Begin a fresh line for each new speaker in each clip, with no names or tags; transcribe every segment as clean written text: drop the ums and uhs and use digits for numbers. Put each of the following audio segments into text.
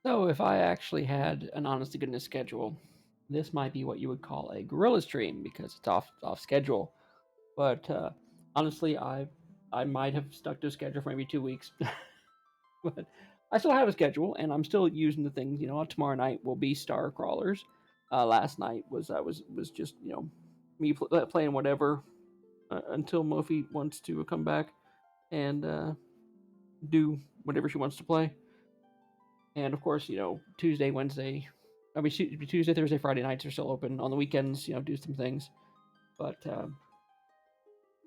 So, if I actually had an honest to goodness schedule, this might be what you would call a gorilla stream because it's off schedule. But honestly, I might have stuck to a schedule for maybe 2 weeks, but I still have a schedule, and I'm still using the things. Tomorrow night will be Star Crawlers. Last night was just me playing whatever until Mofi wants to come back and do whatever she wants to play. And of course, Tuesday, Wednesday, I mean Tuesday, Thursday, Friday nights are still open. On the weekends, do some things. But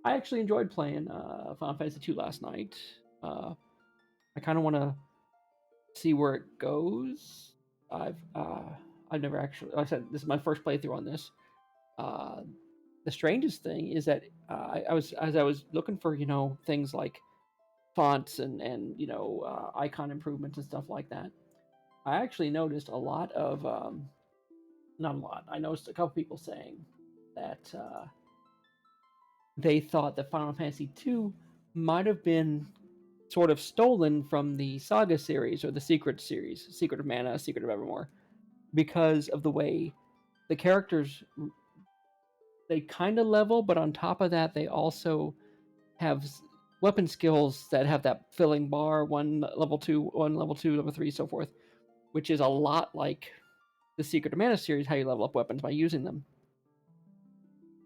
I actually enjoyed playing Final Fantasy 2 last night. I kind of want to see where it goes. I've never actually. Like I said, this is my first playthrough on this. Uh, the strangest thing is that I was looking for things like fonts and icon improvements and stuff like that. I actually noticed a lot of not a lot. I noticed a couple people saying that they thought that Final Fantasy II might have been sort of stolen from the Saga series or the Secret series, Secret of Mana, Secret of Evermore, because of the way the characters they kind of level, but on top of that, they also have weapon skills that have that filling bar, one level two, level three, so forth, which is a lot like the Secret of Mana series, how you level up weapons by using them.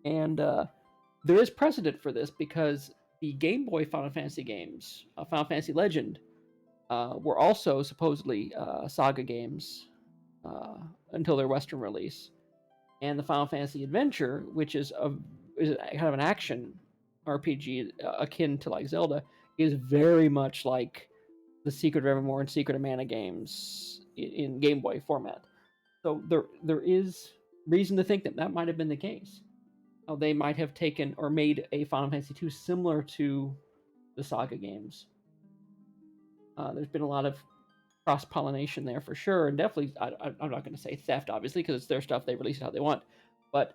And there is precedent for this because the Game Boy Final Fantasy games, Final Fantasy Legend, were also supposedly Saga games until their Western release. And the Final Fantasy Adventure, which is kind of an action RPG akin to like Zelda, is very much like the Secret of Evermore and Secret of Mana games in Game Boy format. So there is reason to think that that might have been the case. They might have taken or made a Final Fantasy II similar to the Saga games. There's been a lot of cross pollination there for sure, and definitely I'm not going to say theft, obviously, because it's their stuff. They release it how they want, but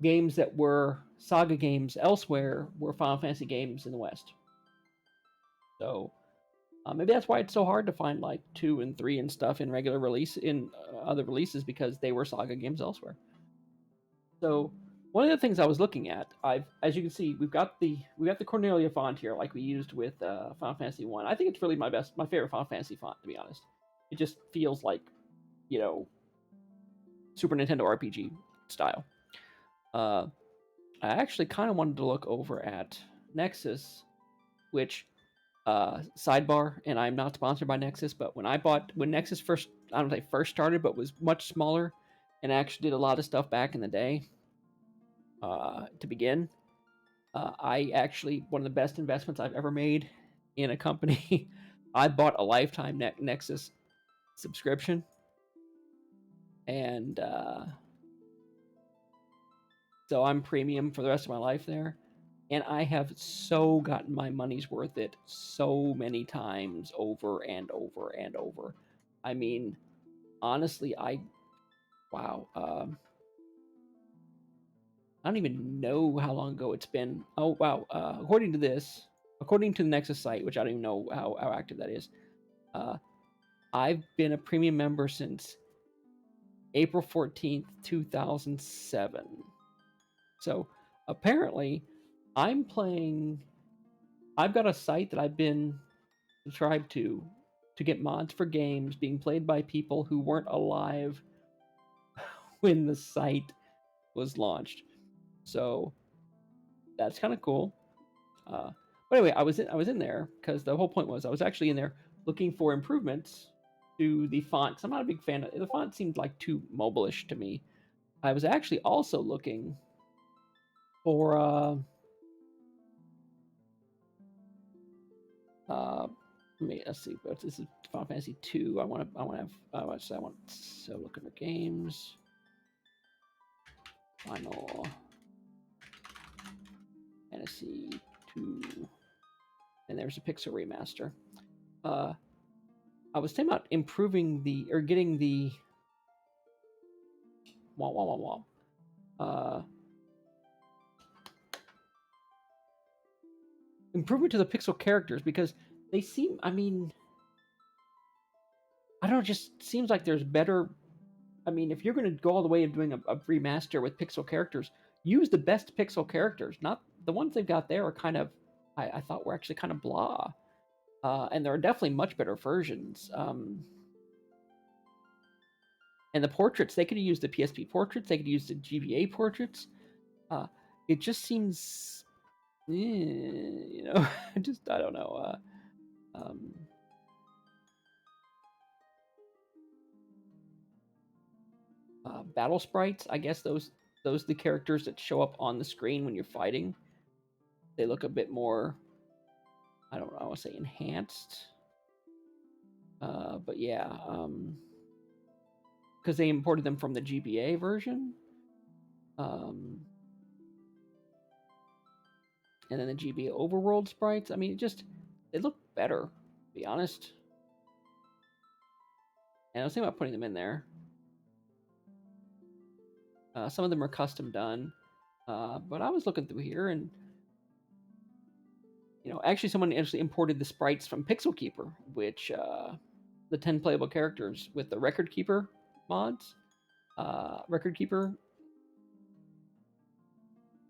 games that were Saga games elsewhere were Final Fantasy games in the West. So maybe that's why it's so hard to find like 2 and 3 and stuff in regular release in other releases because they were Saga games elsewhere. So one of the things I was looking at, as you can see, we got the Cornelia font here, like we used with Final Fantasy One. I think it's really my favorite Final Fantasy font, to be honest. It just feels like, you know, Super Nintendo RPG style. Uh, I actually kind of wanted to look over at Nexus, which sidebar, and I'm not sponsored by Nexus, but when Nexus first, I don't say first started, but was much smaller, and actually did a lot of stuff back in the day. To begin, I actually one of the best investments I've ever made in a company. I bought a lifetime Nexus subscription, and so I'm premium for the rest of my life there. And I have so gotten my money's worth it so many times over and over and over. I mean, honestly, wow. I don't even know how long ago it's been. Oh wow! According to the Nexus site, which I don't even know how active that is, uh, I've been a premium member since April 14th, 2007. So apparently, I'm playing. I've got a site that I've been subscribed to get mods for games being played by people who weren't alive when the site was launched. So that's kind of cool. But anyway, I was in there because the whole point was I was actually in there looking for improvements to the font. Cause I'm not a big fan of the font. Seemed like too mobile-ish to me. I was actually also looking for uh let's see, but this is Final Fantasy 2. I want to have I want so looking for games. Final Fantasy 2, and there's a Pixel remaster. Uh, I was thinking about improving the or getting the wah wah wah wah. Improvement to the pixel characters because they seem. I mean, I don't know, it just seems like there's better. I mean, if you're going to go all the way of doing a remaster with pixel characters, use the best pixel characters. Not the ones they've got there are kind of, I thought were actually kind of blah. And there are definitely much better versions. And the portraits, they could use the PSP portraits, they could use the GBA portraits. It just seems, you know, I don't know. Um, Battle sprites, I guess those are the characters that show up on the screen when you're fighting. They look a bit more, I don't know, I want to say enhanced. But yeah, because they imported them from the GBA version. And then the GBA overworld sprites. I mean, they look better, to be honest. And I was thinking about putting them in there. Some of them are custom done. But I was looking through here and, actually someone actually imported the sprites from Pixel Keeper, which, the 10 playable characters with the Record Keeper mods. Record Keeper.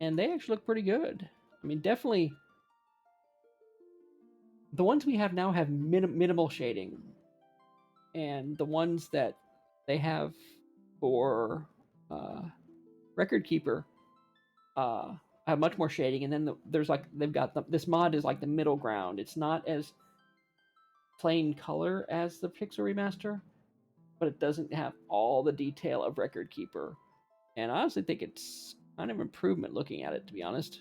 And they actually look pretty good. I mean, definitely. The ones we have now have minimal shading. And the ones that they have for Record Keeper have much more shading. And then there's like, they've got this mod is like the middle ground. It's not as plain color as the Pixel Remaster, but it doesn't have all the detail of Record Keeper. And I honestly think it's kind of improvement looking at it, to be honest.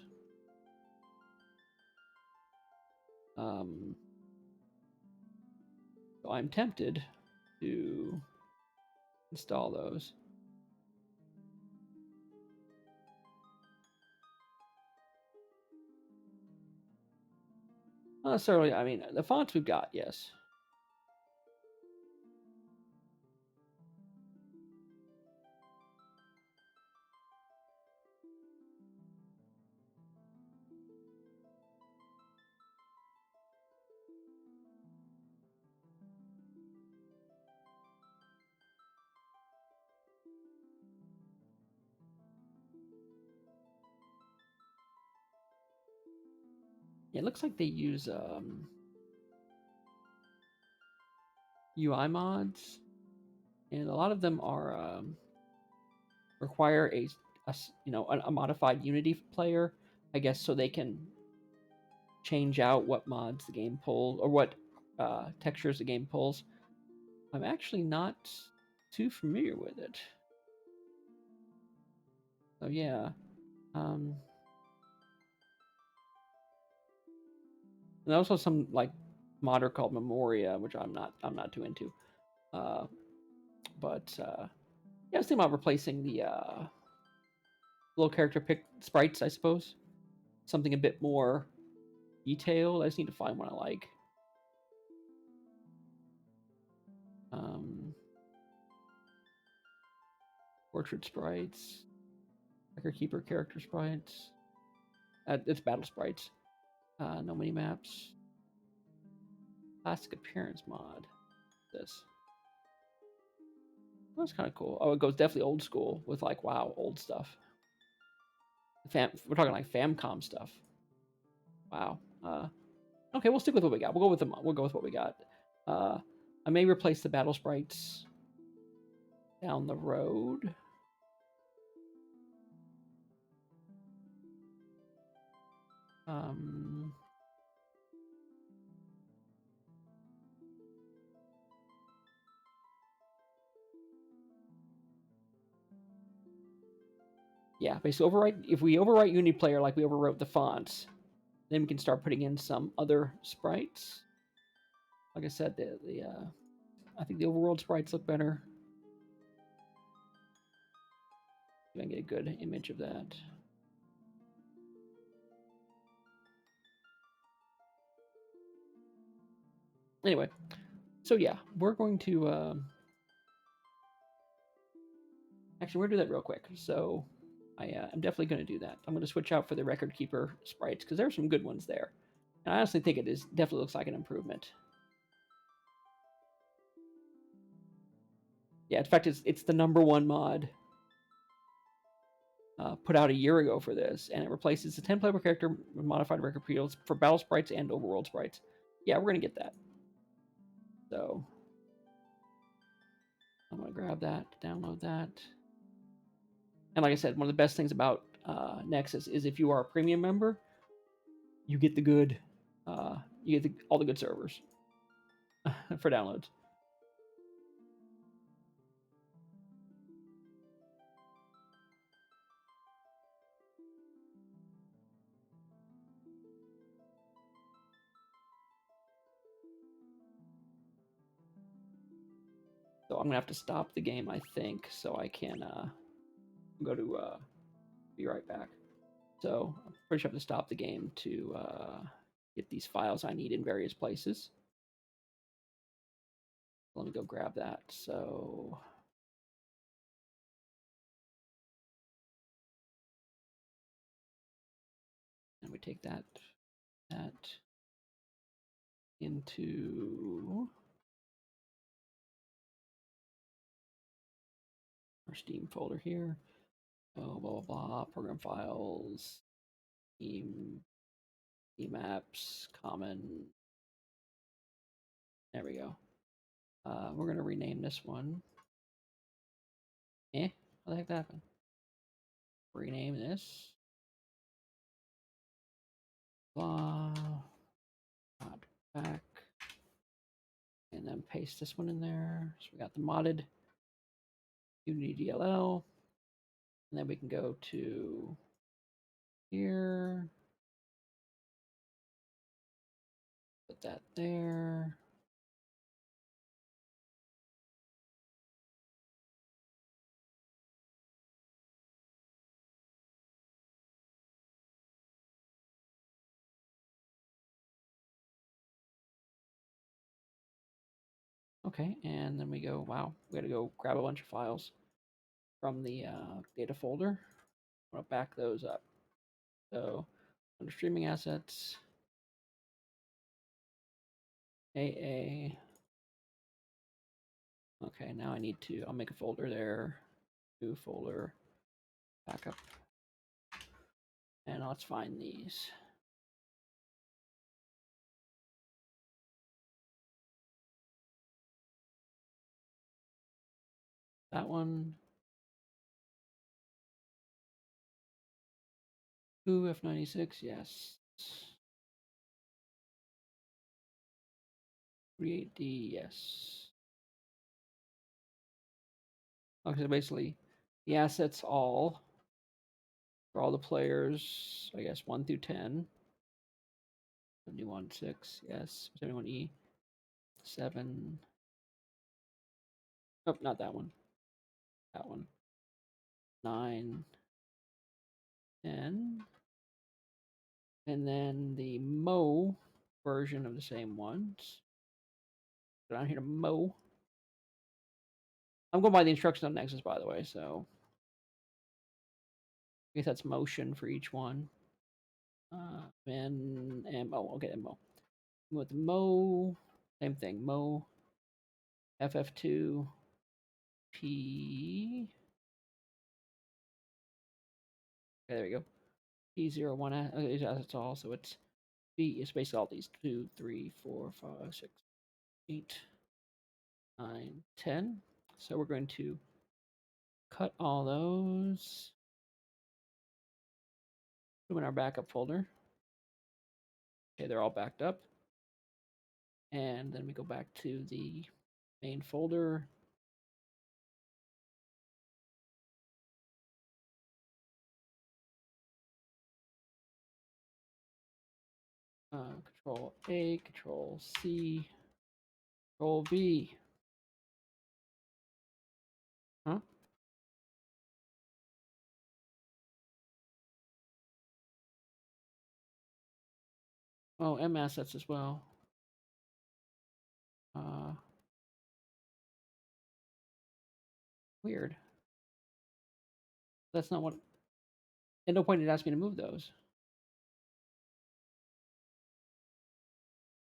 So I'm tempted to install those. Not necessarily, I mean, the fonts we've got, yes. It looks like they use UI mods, and a lot of them are require a modified Unity player, I guess, so they can change out what mods the game pulls or what textures the game pulls. I'm actually not too familiar with it. So yeah. And also some like modder called Memoria, which I'm not too into. But yeah, I was thinking about replacing the little character pick sprites, I suppose. Something a bit more detailed. I just need to find one I like. Portrait sprites, Record Keeper character sprites. It's battle sprites. No mini maps. Classic appearance mod. This. That's kind of cool. Oh, it goes definitely old school with like old stuff. We're talking like Famcom stuff. Wow. Okay, we'll stick with what we got. We'll go with what we got. I may replace the battle sprites down the road. Yeah, basically overwrite. If we overwrite Unity Player like we overwrote the fonts, then we can start putting in some other sprites. Like I said, I think the overworld sprites look better. If I can get a good image of that. Anyway, so yeah, we're going to actually we're gonna do that real quick. So I'm definitely going to do that. I'm going to switch out for the Record Keeper sprites because there are some good ones there, and I honestly think it definitely looks like an improvement. Yeah, in fact, it's the #1 mod put out a year ago for this, and it replaces the 10 player character with modified record fields for battle sprites and overworld sprites. Yeah, we're gonna get that. So I'm gonna grab that, download that, and like I said, one of the best things about Nexus is if you are a premium member, you get the good, you get all the good servers for downloads. So I'm gonna have to stop the game, I think, so I can go to be right back. So I'm pretty sure I have to stop the game to get these files I need in various places. Let me go grab that. So and we take that into our Steam folder here. Oh, blah, blah, blah, program files, Steam apps, common. There we go. We're going to rename this one. What the heck happened? Rename this. Blah. Back. And then paste this one in there. So we got the modded Unity DLL. And then we can go to here. Put that there. Okay, and then we go, wow, we gotta go grab a bunch of files from the data folder. I'm gonna back those up. So under streaming assets, AA. Okay, now I need to, I'll make a folder there, new folder, backup. And let's find these. That one. Ooh, F96, yes. Create D, yes. Okay, so basically the assets all for all the players, I guess 1 through 10. 71, 6, yes. 71E, 7. Oh, not that one. That one. 9, 10. And then the Mo version of the same ones. Go down here to Mo. I'm going by the instructions on Nexus, by the way, so I guess that's motion for each one. And Mo. Okay, and Mo. With the Mo, same thing. Mo, FF2, P. Okay, there we go. P01. Okay, that's all. So it's B. It's basically all these 2, 3, 4, 5, 6, 8, 9, 10. So we're going to cut all those. Put them in our backup folder. Okay, they're all backed up. And then we go back to the main folder. Control A, Control C, Control V. Huh? Oh, M assets as well. Weird. That's not what. At no point it asked me to move those.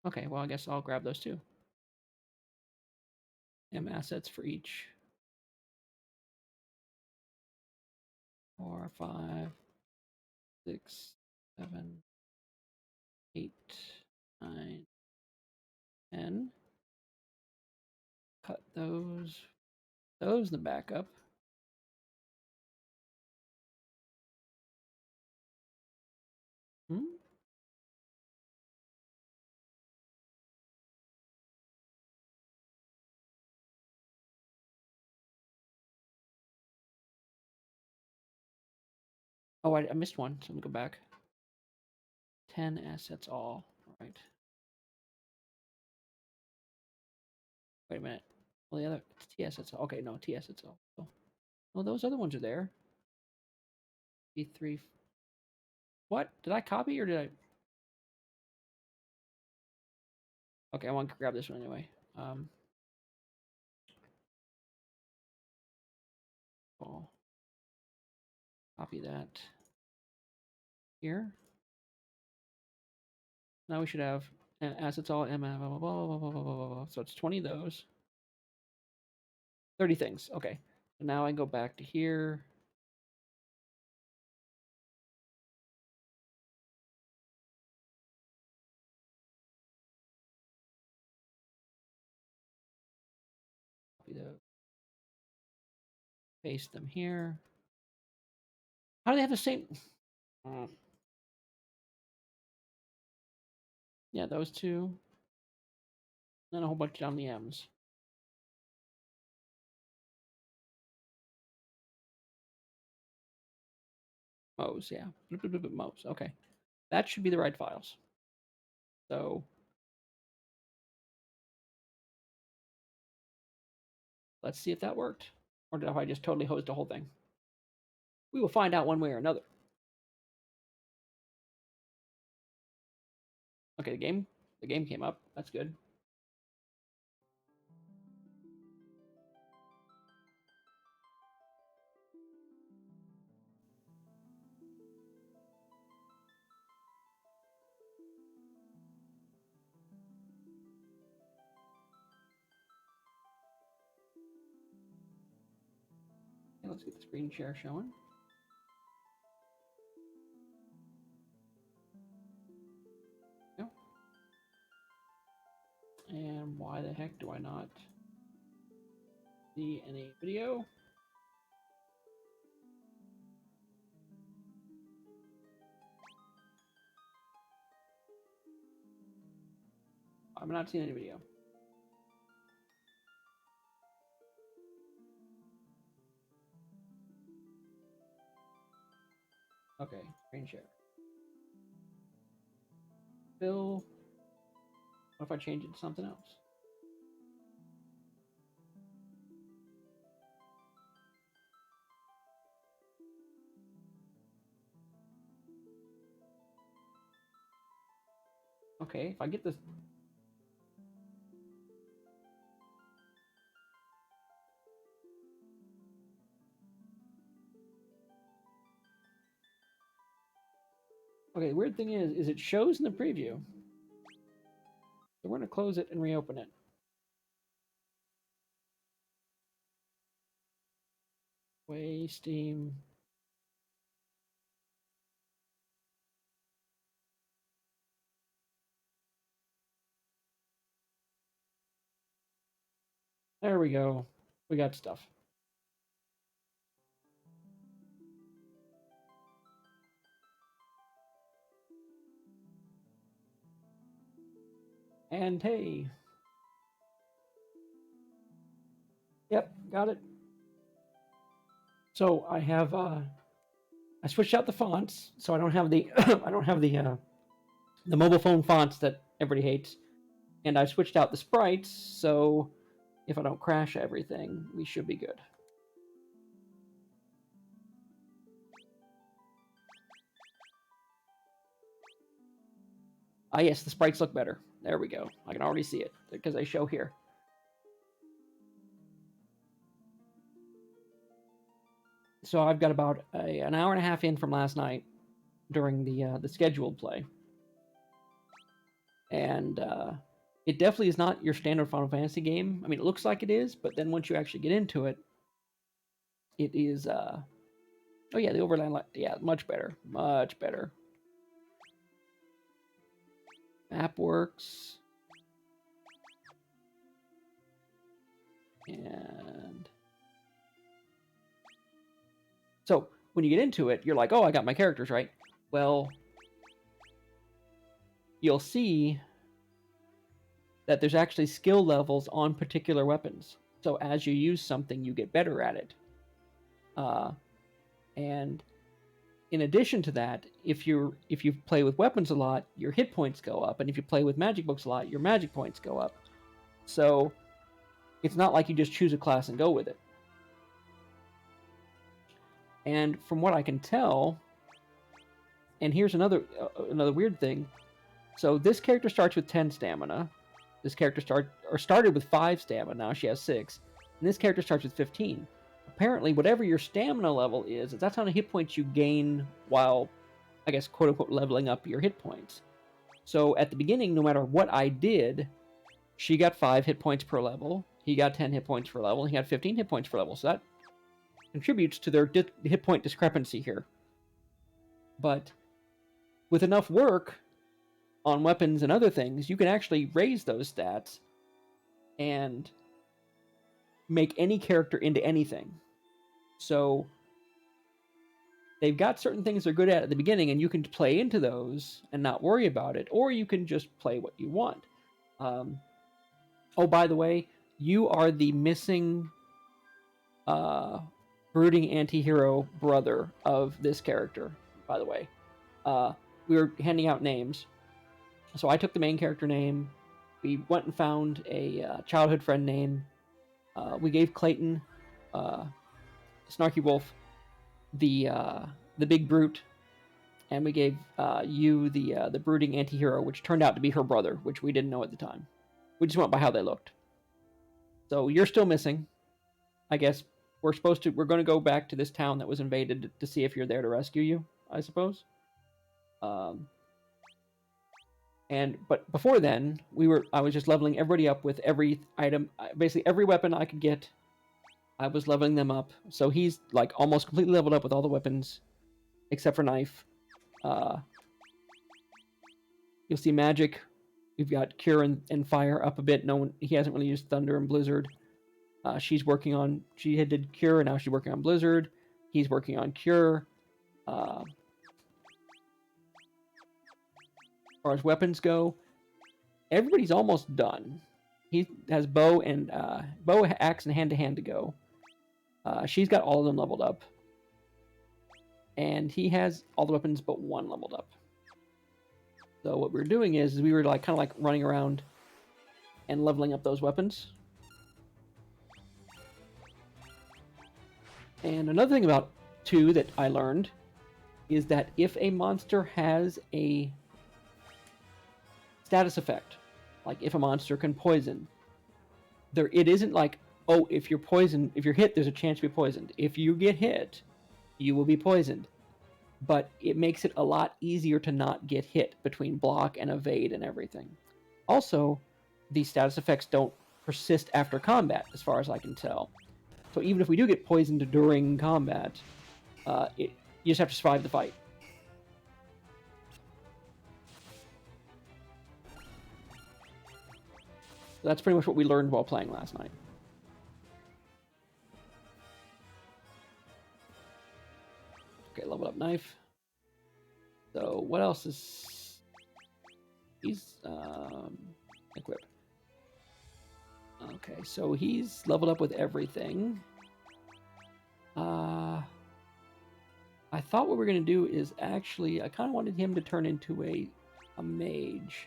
Okay, well, I guess I'll grab those too. M assets for each 4, 5, 6, 7, 8, 9, 10. Cut those in the backup. Hmm? Oh, I missed one, so let me go back. 10 assets all. All right. Wait a minute. Well, the other T assets. Okay, no, T assets all. Oh, those other ones are there. B3. What? Did I copy or did I? Okay, I want to grab this one anyway. Oh, copy that here. Now we should have assets all M. Blah, blah, blah, blah, blah, blah, blah, blah. So it's 20 of those. 30 things. Okay. So now I go back to here. Copy those. Paste them here. How do they have the same? Yeah, those two. Then a whole bunch down the M's. Mo's, yeah. Mo's. Okay. That should be the right files. So let's see if that worked. Or did I just totally hose the whole thing? We will find out one way or another. Okay, the game came up. That's good. Okay, let's get the screen share showing. Yeah. And why the heck do I not see any video? I'm not seeing any video. Okay, screen share. Bill. What if I change it to something else? Okay, if I get this. Okay, the weird thing is it shows in the preview. So we're going to close it and reopen it. Way Steam. There we go. We got stuff. And hey. Yep, got it. So I have I switched out the fonts, so I don't have the I don't have the mobile phone fonts that everybody hates, and I switched out the sprites, so if I don't crash everything, we should be good. Ah, yes, the sprites look better. There we go. I can already see it because they show here. So I've got about an hour and a half in from last night during the scheduled play, and it definitely is not your standard Final Fantasy game. I mean, it looks like it is, but then once you actually get into it, it is Oh yeah, the overland light. Yeah, much better. Much better. Map works. And so when you get into it, you're like, oh, I got my characters right. Well, you'll see that there's actually skill levels on particular weapons. So as you use something, you get better at it. And in addition to that, if you play with weapons a lot, your hit points go up, and if you play with magic books a lot, your magic points go up. So it's not like you just choose a class and go with it. And from what I can tell, and here's another weird thing. So this character starts with 10 stamina. This character started with 5 stamina. Now she has 6. And this character starts with 15. Apparently, whatever your stamina level is, that's how many hit points you gain while, I guess, quote unquote, leveling up your hit points. So at the beginning, no matter what I did, she got 5 hit points per level. He got 10 hit points per level. And he got 15 hit points per level. So that contributes to their hit point discrepancy here. But with enough work on weapons and other things, you can actually raise those stats and make any character into anything. So they've got certain things they're good at the beginning, and you can play into those and not worry about it, or you can just play what you want. Oh, by the way, you are the missing brooding anti-hero brother of this character, by the way. We were handing out names. So I took the main character name. We went and found a childhood friend name. We gave Clayton, Snarky Wolf, the big brute, and we gave you the brooding anti-hero, which turned out to be her brother, which we didn't know at the time. We just went by how they looked. So you're still missing. I guess we're going to go back to this town that was invaded to see if you're there to rescue you, I suppose. But before then, I was just leveling everybody up with every item, basically every weapon I could get. I was leveling them up. So he's like almost completely leveled up with all the weapons, except for knife. You'll see magic. We've got cure and fire up a bit. He hasn't really used thunder and blizzard. She did cure, and now she's working on blizzard. He's working on cure. As far as weapons go, everybody's almost done. He has bow, axe, and hand-to-hand to go. She's got all of them leveled up. And he has all the weapons but one leveled up. So what we were doing is we were kind of running around and leveling up those weapons. And another thing about 2 that I learned is that if a monster has a status effect, like if a monster can poison, it isn't like, oh, if you're hit, there's a chance to be poisoned. If you get hit, you will be poisoned. But it makes it a lot easier to not get hit between block and evade and everything. Also, the status effects don't persist after combat, as far as I can tell. So even if we do get poisoned during combat, you just have to survive the fight. So that's pretty much what we learned while playing last night. Okay, level up knife. So what else is... He's... equip. Okay, so he's leveled up with everything. I thought what we were going to do is actually... I kind of wanted him to turn into a mage.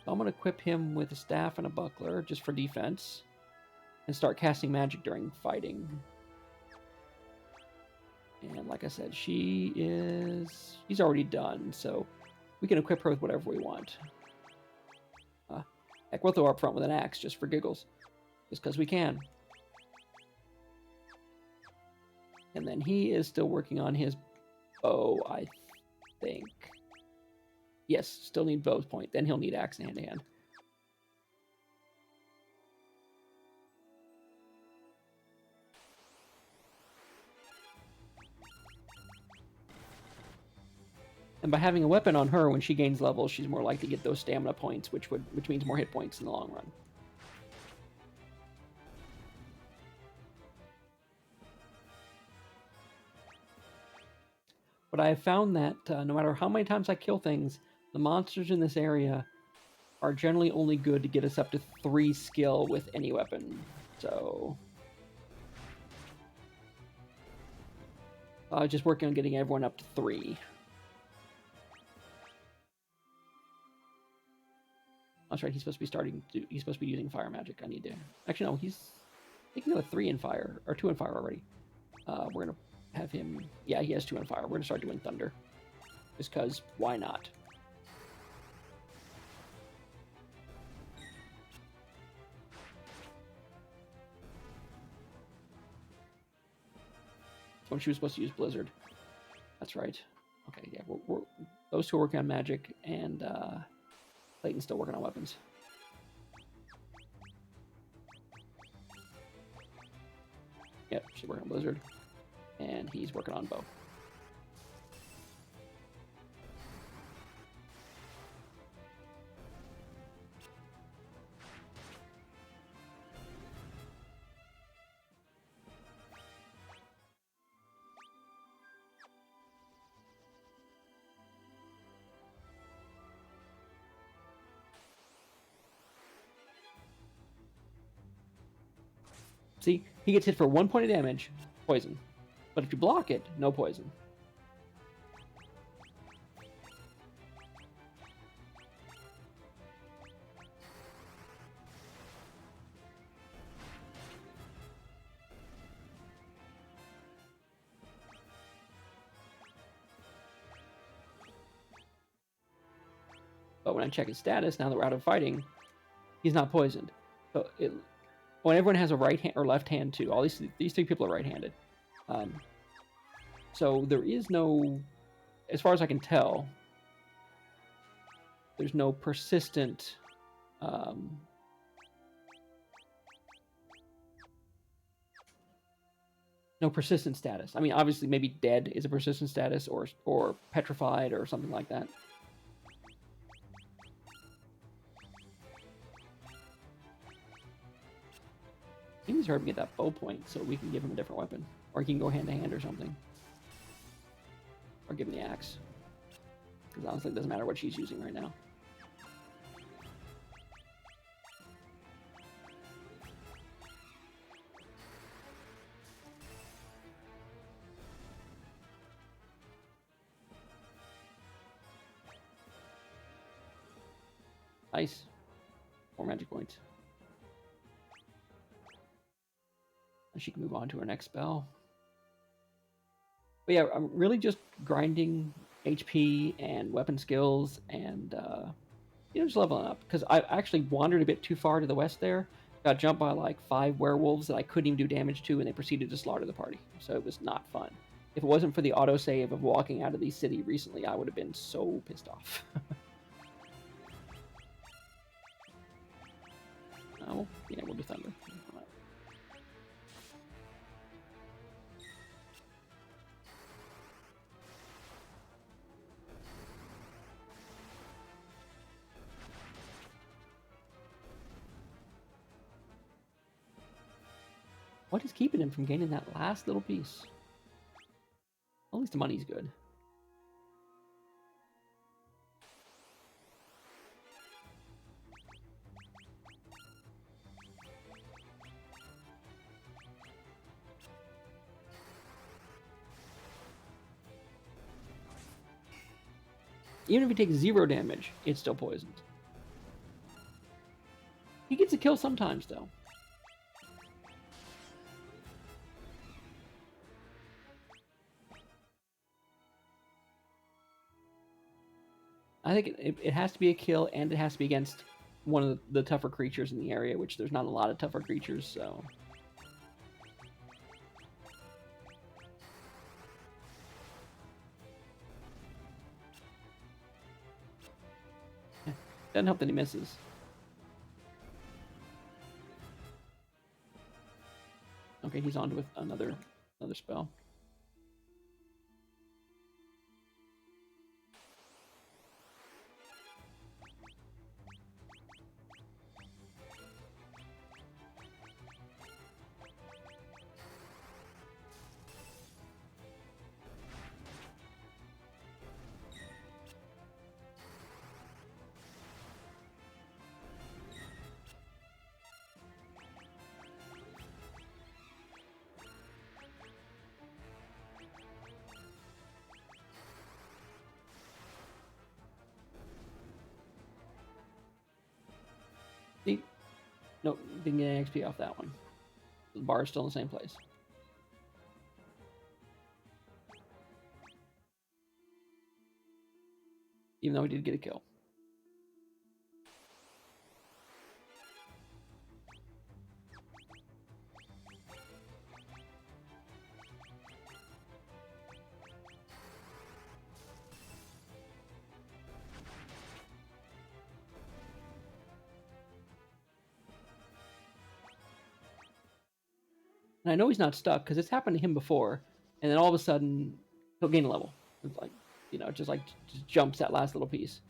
So I'm going to equip him with a staff and a buckler, just for defense. And start casting magic during fighting. And like I said, she's already done, so we can equip her with whatever we want. Heck, we'll throw her up front with an axe just for giggles. Just because we can. And then he is still working on his bow, I think. Yes, still need bow's point. Then he'll need axe and hand-to-hand. And by having a weapon on her, when she gains levels, she's more likely to get those stamina points, which means more hit points in the long run. But I have found that no matter how many times I kill things, the monsters in this area are generally only good to get us up to 3 skill with any weapon. So I was just working on getting everyone up to 3. That's right, he's supposed to be using fire magic. I need to... Actually, no, I think he's got a 3 in fire, or 2 in fire already. We're going to have him... Yeah, he has 2 in fire. We're going to start doing thunder. Just because, why not? When she was supposed to use blizzard. That's right. Okay, yeah, those two are working on magic, and Clayton's still working on weapons. Yep, she's working on blizzard, and he's working on bow. See, he gets hit for 1 point of damage, poison. But if you block it, no poison. But when I check his status, now that we're out of fighting, he's not poisoned. So when everyone has a right hand or left hand too, all these 3 people are right-handed. So there is no, as far as I can tell, there's no persistent status. I mean, obviously, maybe dead is a persistent status, or petrified, or something like that. I think he's hard to get that bow point, so we can give him a different weapon, or he can go hand to hand or something, or give him the axe. Because honestly, it doesn't matter what she's using right now. Nice. 4 magic points. And she can move on to her next spell. But yeah, I'm really just grinding HP and weapon skills and, just leveling up. Because I actually wandered a bit too far to the west there. Got jumped by like 5 werewolves that I couldn't even do damage to, and they proceeded to slaughter the party. So it was not fun. If it wasn't for the autosave of walking out of the city recently, I would have been so pissed off. Oh, yeah, we'll do thunder. What is keeping him from gaining that last little piece? At least the money's good. Even if he takes 0 damage, it's still poisoned. He gets a kill sometimes, though. I think it has to be a kill, and it has to be against one of the tougher creatures in the area, which there's not a lot of tougher creatures, so... Doesn't help that he misses. Okay, he's on with another spell. See? Nope, didn't get any XP off that one. The bar is still in the same place. Even though he did get a kill. And I know he's not stuck because it's happened to him before, and then all of a sudden he'll gain a level. It's like, just jumps that last little piece.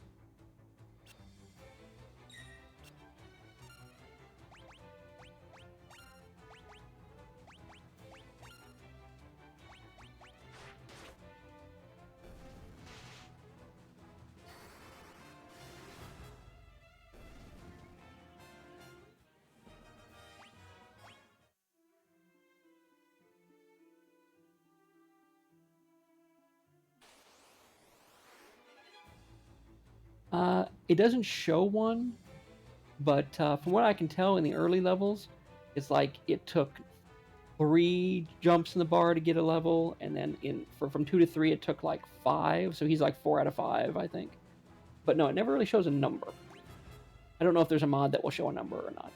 It doesn't show one, but from what I can tell in the early levels, it's like it took 3 jumps in the bar to get a level, and then from 2 to 3 it took like 5, so he's like 4 out of 5, I think. But no, it never really shows a number. I don't know if there's a mod that will show a number or not.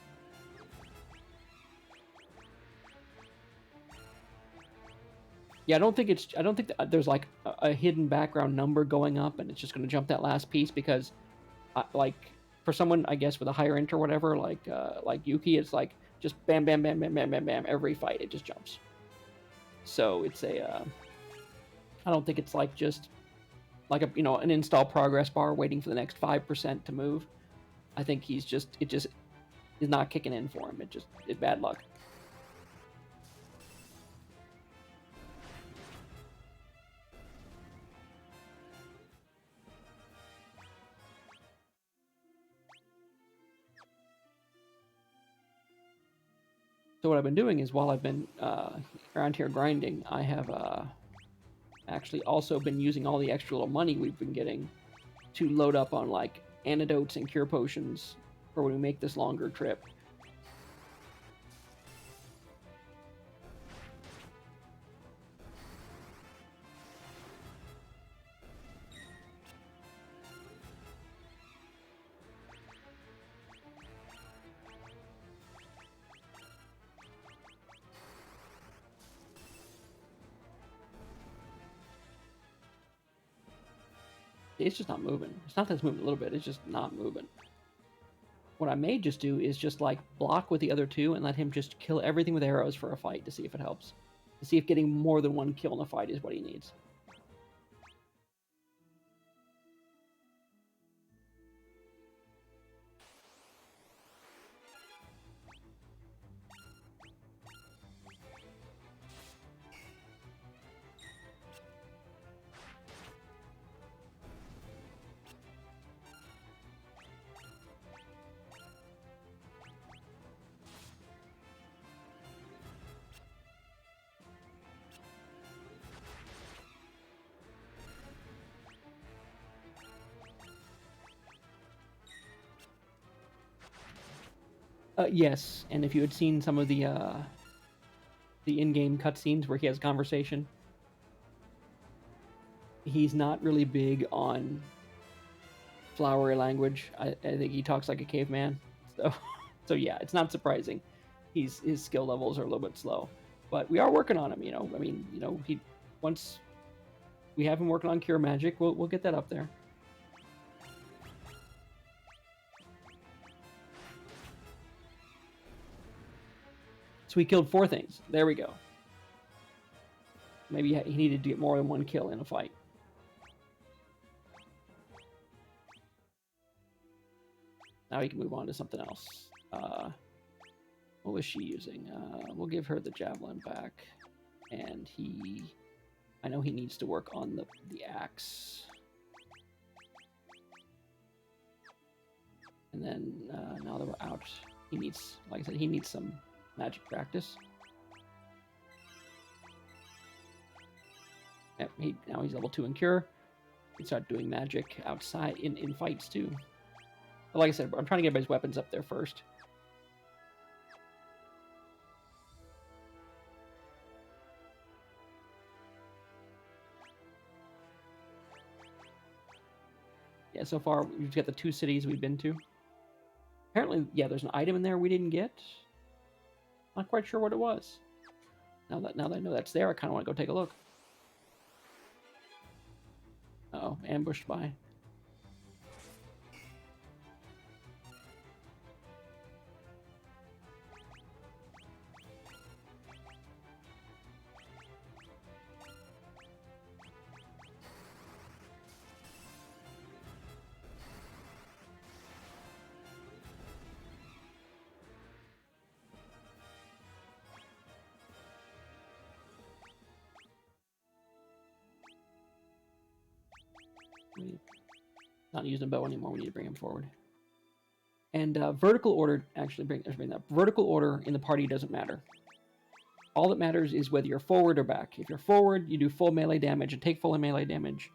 Yeah, I don't think there's like a hidden background number going up, and it's just going to jump that last piece because, like, for someone I guess with a higher int or whatever, like Yuki, it's like just bam, bam, bam, bam, bam, bam, bam. Every fight it just jumps. So it's a. I don't think it's like just like an install progress bar waiting for the next 5% to move. I think it just is not kicking in for him. It's bad luck. So what I've been doing is while I've been around here grinding, I have actually also been using all the extra little money we've been getting to load up on like antidotes and cure potions for when we make this longer trip. It's just not moving. It's not that it's moving a little bit, it's just not moving. What I may just do is just like block with the other two and let him just kill everything with arrows for a fight to see if it helps. To see if getting more than one kill in a fight is what he needs. Yes, and if you had seen some of the in-game cutscenes where he has conversation, he's not really big on flowery language. I think he talks like a caveman. So, so yeah, it's not surprising. His skill levels are a little bit slow, but we are working on him. I mean, once we have him working on cure magic, we'll get that up there. So we killed 4 things. There we go. Maybe he needed to get more than one kill in a fight. Now he can move on to something else. What was she using? We'll give her the javelin back. And I know he needs to work on the axe. And then now that we're out, he needs, like I said, he needs some magic practice. Yep, now he's level 2 in cure. He can start doing magic outside in fights too. But like I said, I'm trying to get everybody's weapons up there first. Yeah, so far we've got the 2 cities we've been to. Apparently, yeah, there's an item in there we didn't get. Not quite sure what it was. Now that I know that's there, I kind of want to go take a look. Uh-oh, ambushed by. Not using a bow anymore. We need to bring him forward. And vertical order, actually bring that. Vertical order in the party doesn't matter. All that matters is whether you're forward or back. If you're forward, you do full melee damage and take full melee damage.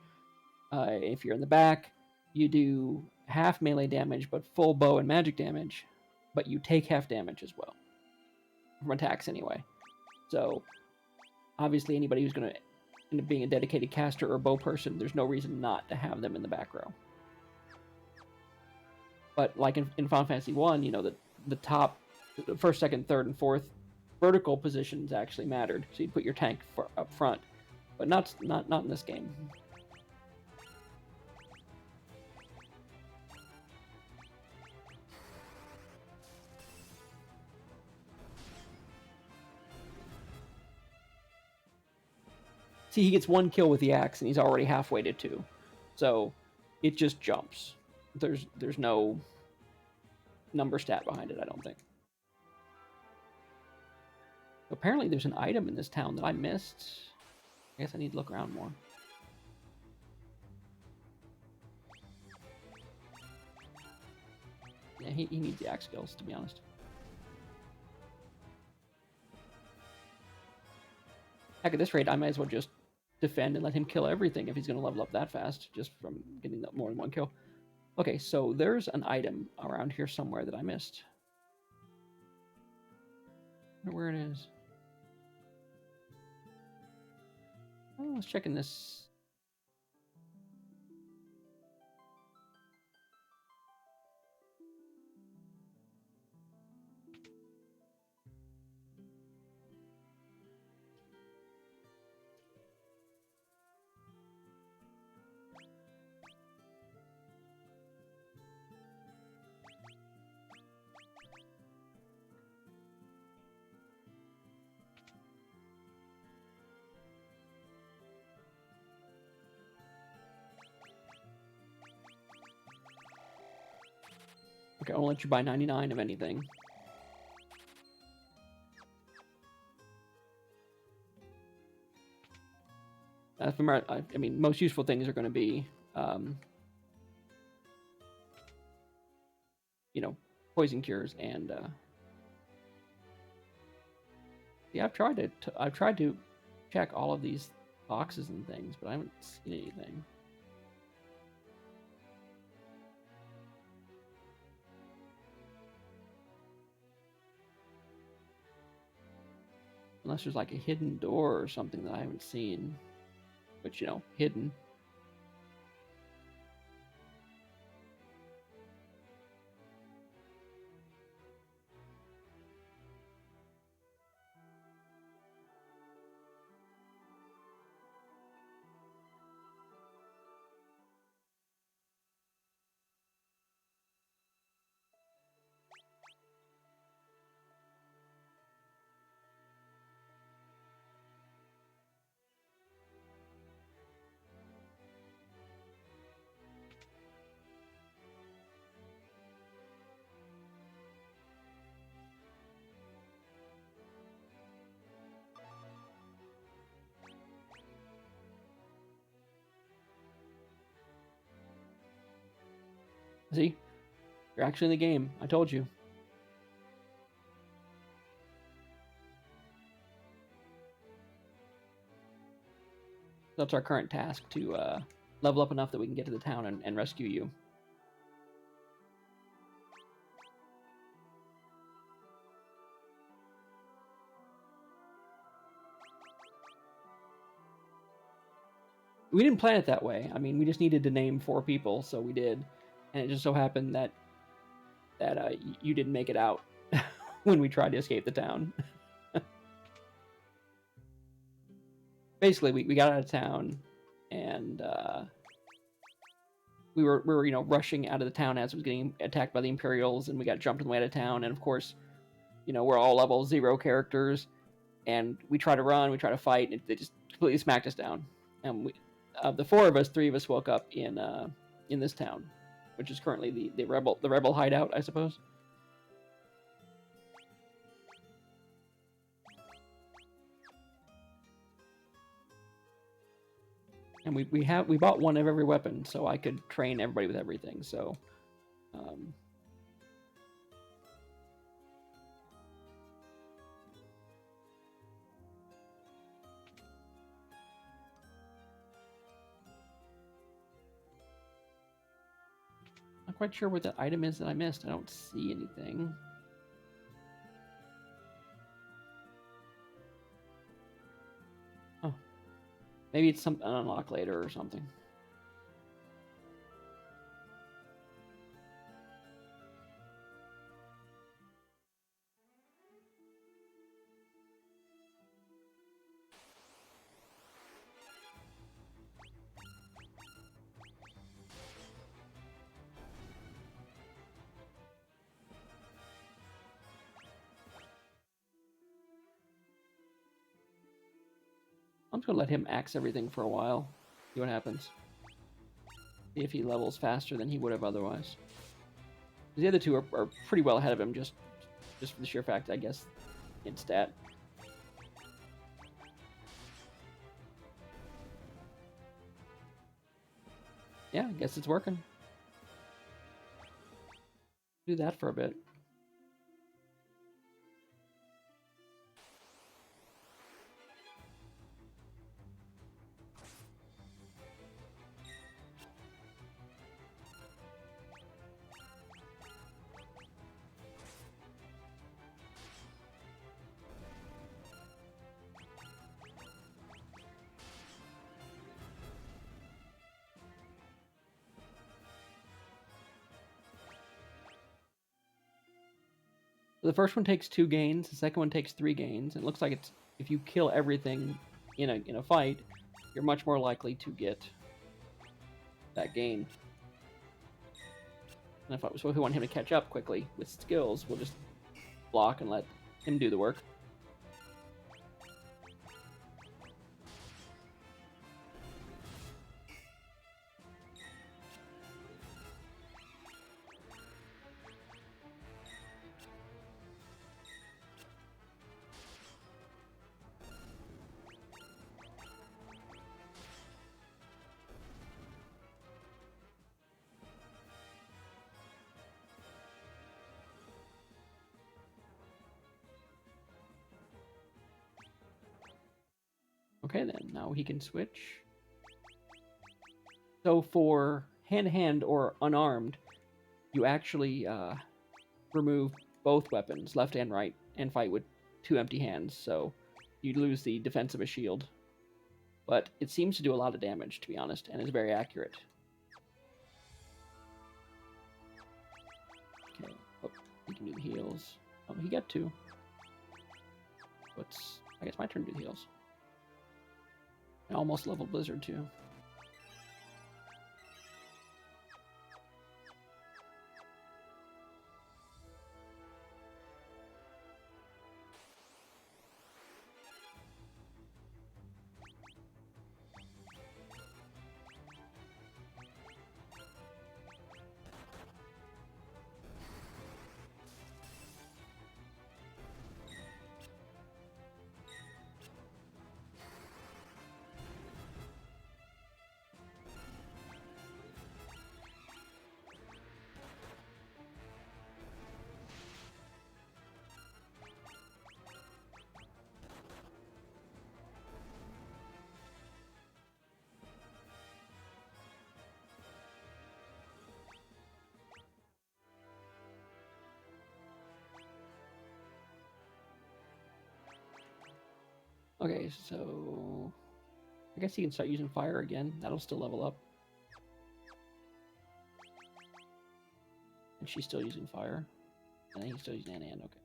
If you're in the back, you do half melee damage but full bow and magic damage, but you take half damage as well. From attacks anyway. So, obviously anybody who's going to end up being a dedicated caster or bow person, there's no reason not to have them in the back row. But like in Final Fantasy 1, you know, the top, the first, second, third, and fourth vertical positions actually mattered. So you'd put your tank up front, but not in this game. See, he gets 1 kill with the axe, and he's already halfway to 2. So it just jumps. There's no number stat behind it, I don't think. Apparently there's an item in this town that I missed. I guess I need to look around more. Yeah, he needs the axe skills, to be honest. Heck, at this rate, I might as well just defend and let him kill everything if he's going to level up that fast, just from getting more than 1 kill. Okay, so there's an item around here somewhere that I missed. I wonder where it is. Oh, let's check in this. Okay, I'll let you buy 99 of anything. I mean, most useful things are going to be, you know, poison cures and. Yeah, I've tried to check all of these boxes and things, but I haven't seen anything. Unless there's like a hidden door or something that I haven't seen. But, you know, hidden. See? You're actually in the game. I told you. That's our current task, to level up enough that we can get to the town and rescue you. we didn't plan it that way. I mean, we just needed to name 4 people, so we did, and it just so happened that you didn't make it out when we tried to escape the town. Basically, we got out of town, and we were rushing out of the town as it was getting attacked by the Imperials, and we got jumped on the way out of town. And of course, we're all level 0 characters, and we try to run, we try to fight, and they just completely smacked us down. And we, the 4 of us, 3 of us woke up in this town, which is currently the rebel hideout, I suppose. And we bought one of every weapon, so I could train everybody with everything. So, not quite sure what the item is that I missed. I don't see anything. Oh, maybe it's something unlock later or something. I'm just gonna let him axe everything for a while. See what happens. See if he levels faster than he would have otherwise. The other 2 are pretty well ahead of him, just for the sheer fact, I guess, in stat. Yeah, I guess it's working. Do that for a bit. So the first one takes 2 gains, the second one takes 3 gains. It looks like it's if you kill everything in a fight, you're much more likely to get that gain. And if we want him to catch up quickly with skills, we'll just block and let him do the work. Okay, then now he can switch. So for hand-to-hand or unarmed, you actually remove both weapons, left and right, and fight with 2 empty hands. So you lose the defense of a shield. But it seems to do a lot of damage, to be honest, and is very accurate. Okay, oh, he can do the heals. Oh, he got 2. I guess my turn to do the heals. I almost leveled Blizzard too. Okay, so I guess he can start using fire again. That'll still level up. And she's still using fire. And he's still using Nan. Okay.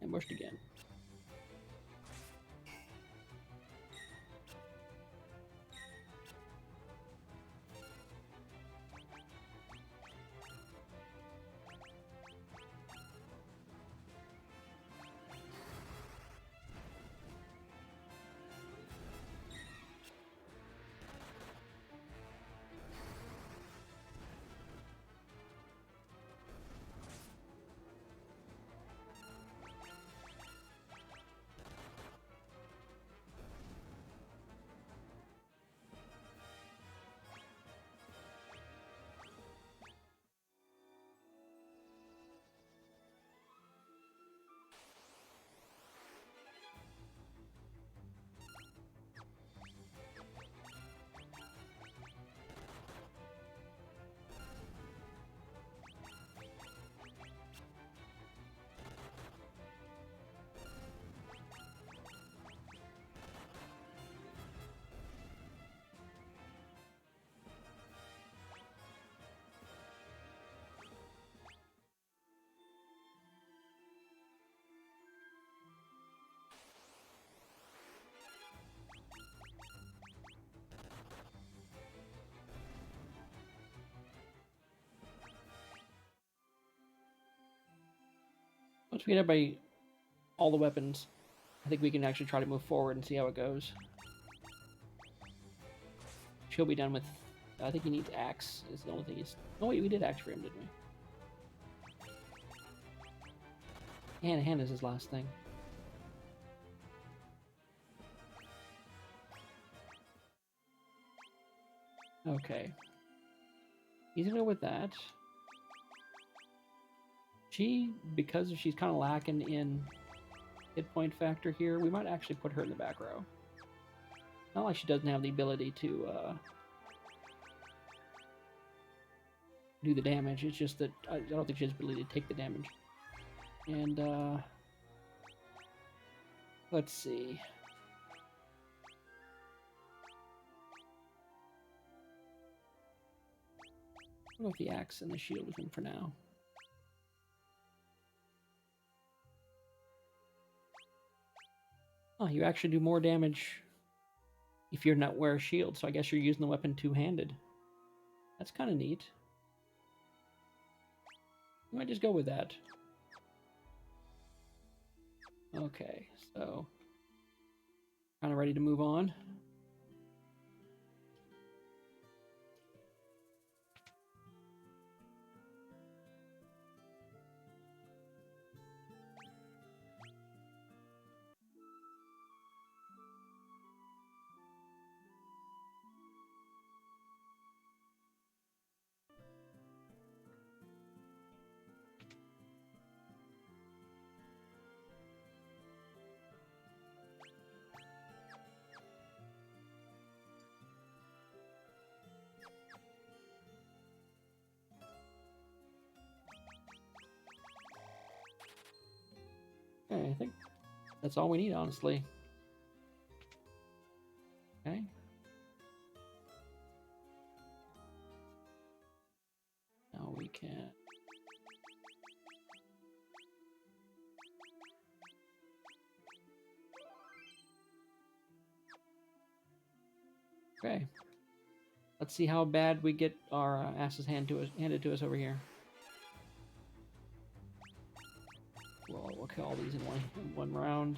Ambushed again. Once we get everybody, all the weapons, I think we can actually try to move forward and see how it goes. She'll be done with. I think he needs axe. Is the only thing he's. Oh wait, we did axe for him, didn't we? And hand is his last thing. Okay. He's gonna go with that. She, because she's kind of lacking in hit point factor here, we might actually put her in the back row. Not like she doesn't have the ability to do the damage, it's just that I don't think she has the ability to take the damage. And, let's see. I'll go with the axe and the shield with him for now. Oh, you actually do more damage if you're not wearing a shield, so I guess you're using the weapon two-handed. That's kind of neat. I might just go with that. Okay, so kind of ready to move on. Okay, I think that's all we need, honestly. Okay. Now we can... Okay. Let's see how bad we get our asses handed to us over here. We'll kill all these in one round.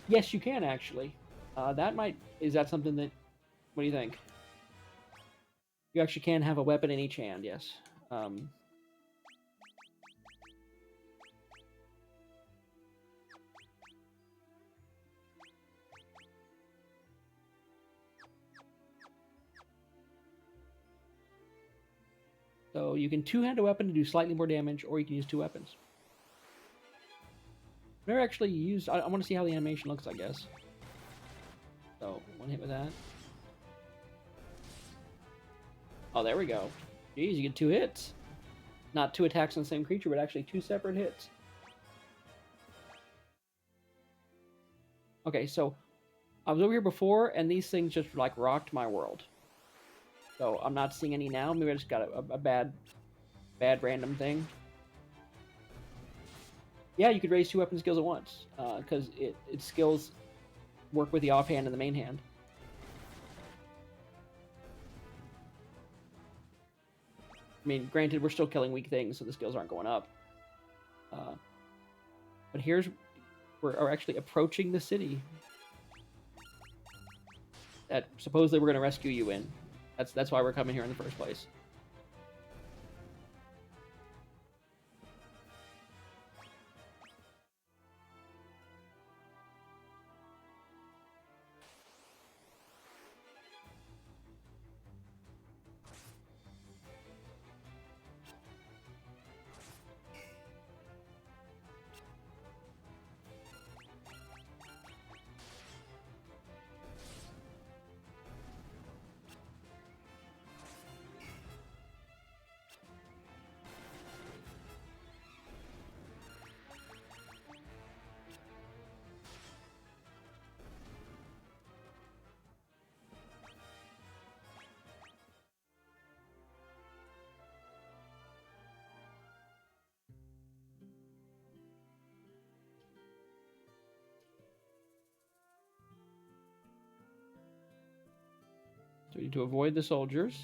Yes, you can actually. Is that something that What do you think? You actually can have a weapon in each hand, yes. So you can two-hand a weapon to do slightly more damage, or you can use two weapons. Never actually used... I want to see how the animation looks, I guess. So, one hit with that. Oh, there we go. Jeez, you get two hits. Not two attacks on the same creature, but actually two separate hits. Okay, so I was over here before, and these things just, like, rocked my world. So I'm not seeing any now. Maybe I just got a bad random thing. Yeah, you could raise two weapon skills at once, because its skills work with the offhand and the main hand. I mean, granted, we're still killing weak things, so the skills aren't going up. But we're actually approaching the city that supposedly we're going to rescue you in. That's why we're coming here in the first place. So we need to avoid the soldiers.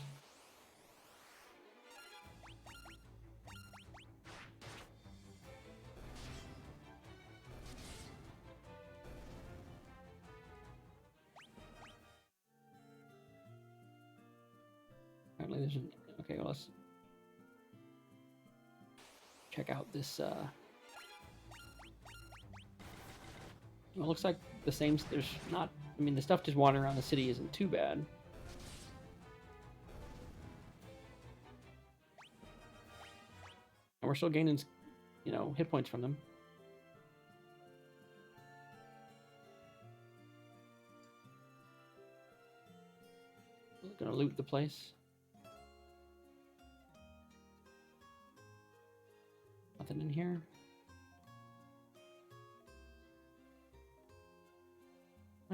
Apparently there's an... Okay, well, let's check out this... Well, it looks like the same... There's not... I mean, the stuff just wandering around the city isn't too bad. And we're still gaining, you know, hit points from them. We're gonna loot the place. Nothing in here.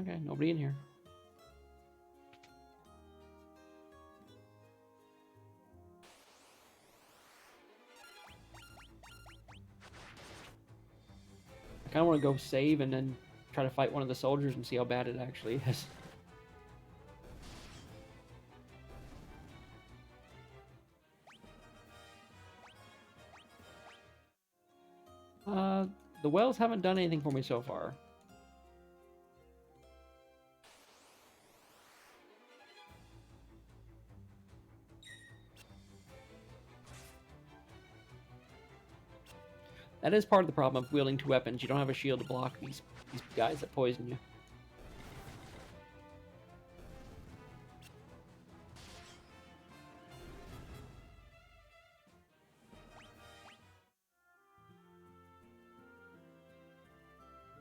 Okay, nobody in here. I kind of want to go save and then try to fight one of the soldiers and see how bad it actually is. The wells haven't done anything for me so far. That is part of the problem of wielding two weapons. You don't have a shield to block these guys that poison you.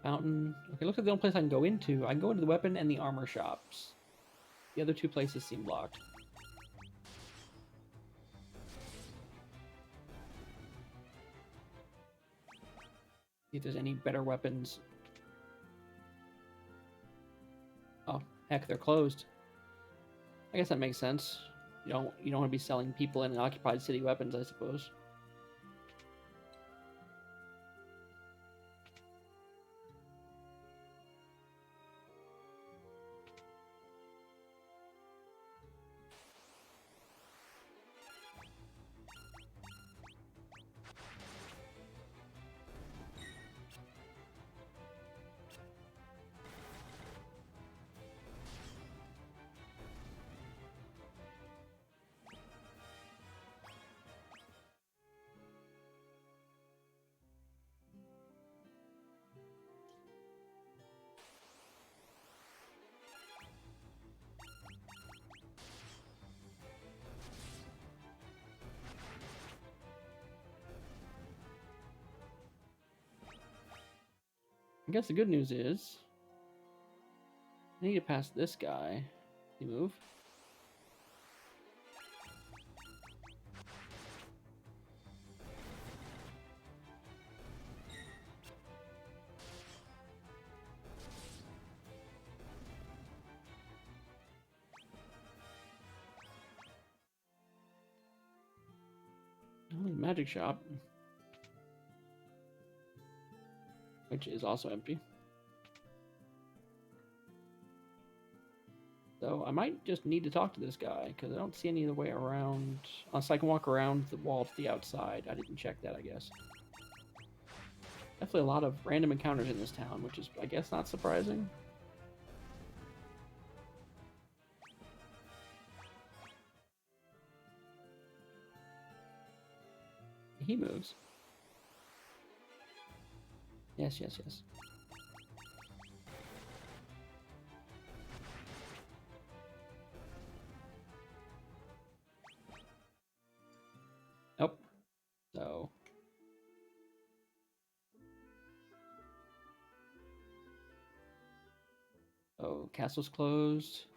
Fountain. Okay, looks like the only place I can go into. I can go into the weapon and the armor shops. The other two places seem blocked. See if there's any better weapons. Oh, heck, they're closed. I guess that makes sense. You don't want to be selling people in an occupied city weapons, I suppose. I guess the good news is I need to pass this guy. You move. Oh, magic shop, which is also empty. So I might just need to talk to this guy, because I don't see any other way around. Unless I can walk around the wall to the outside. I didn't check that, I guess. Definitely a lot of random encounters in this town, which is, I guess, not surprising. He moves. Yes, yes, yes. Nope. So... Oh, castle's closed.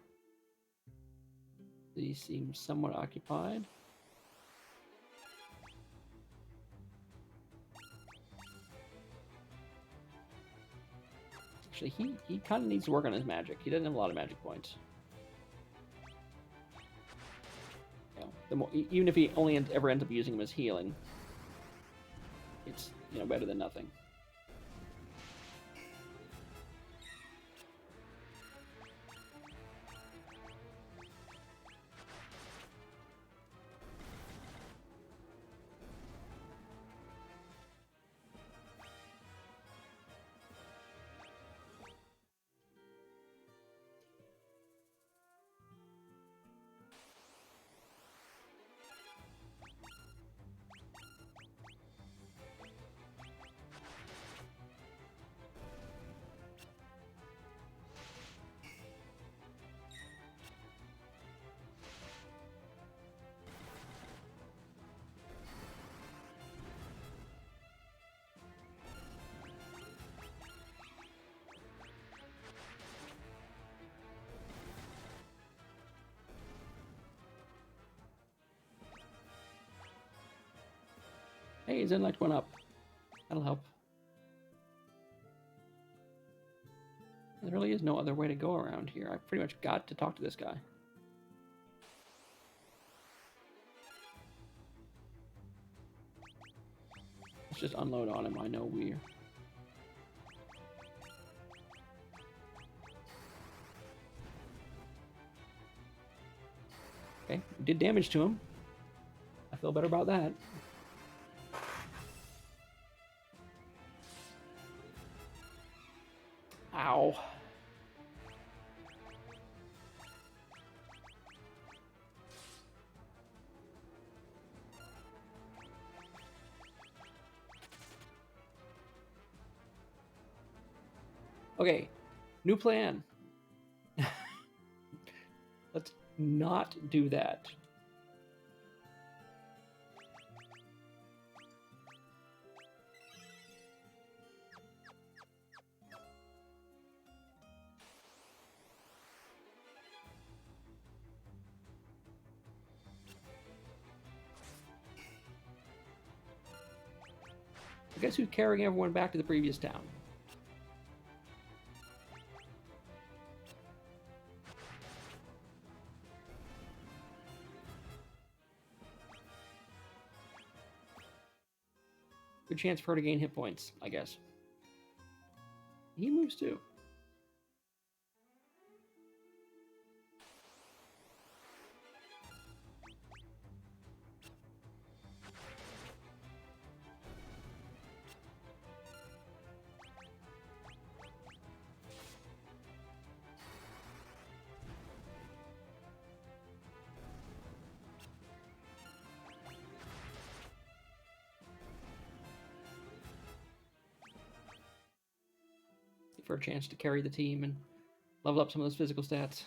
These seem somewhat occupied. Actually, he kind of needs to work on his magic. He doesn't have a lot of magic points. You know, the more, even if he only ever ends up using them as healing, it's, you know, better than nothing. Hey, his intellect went up. That'll help. There really is no other way to go around here. I pretty much got to talk to this guy. Let's just unload on him. I know we're... Okay, we did damage to him. I feel better about that. Ow. Okay, new plan. Let's not do that. I guess who's carrying everyone back to the previous town? Good chance for her to gain hit points, I guess. He moves too. For a chance to carry the team and level up some of those physical stats.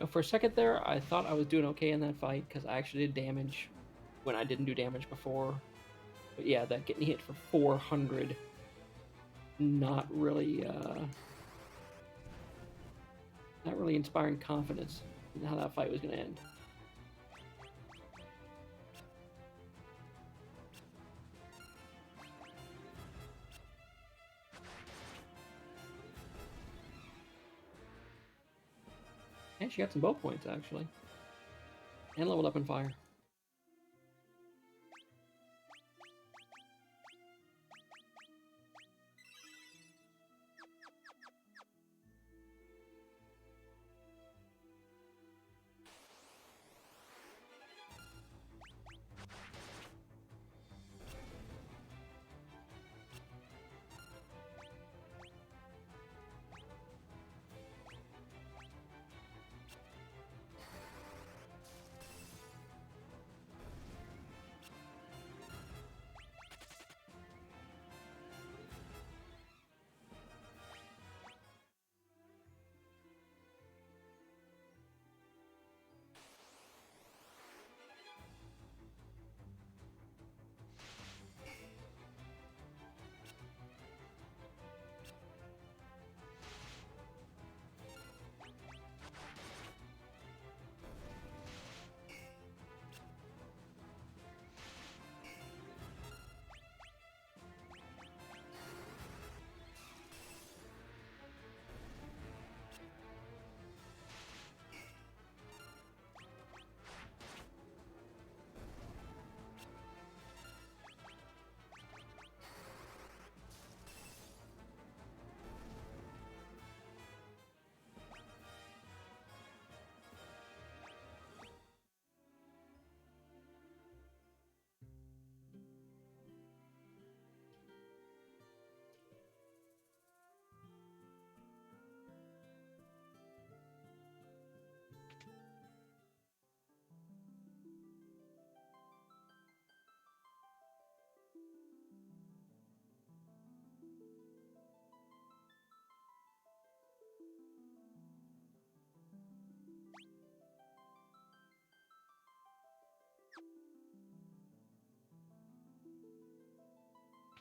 For a second there, I thought I was doing okay in that fight because I actually did damage when I didn't do damage before. But yeah, that getting hit for 400, not really inspiring confidence in how that fight was going to end. And she got some bow points, actually. And leveled up in fire.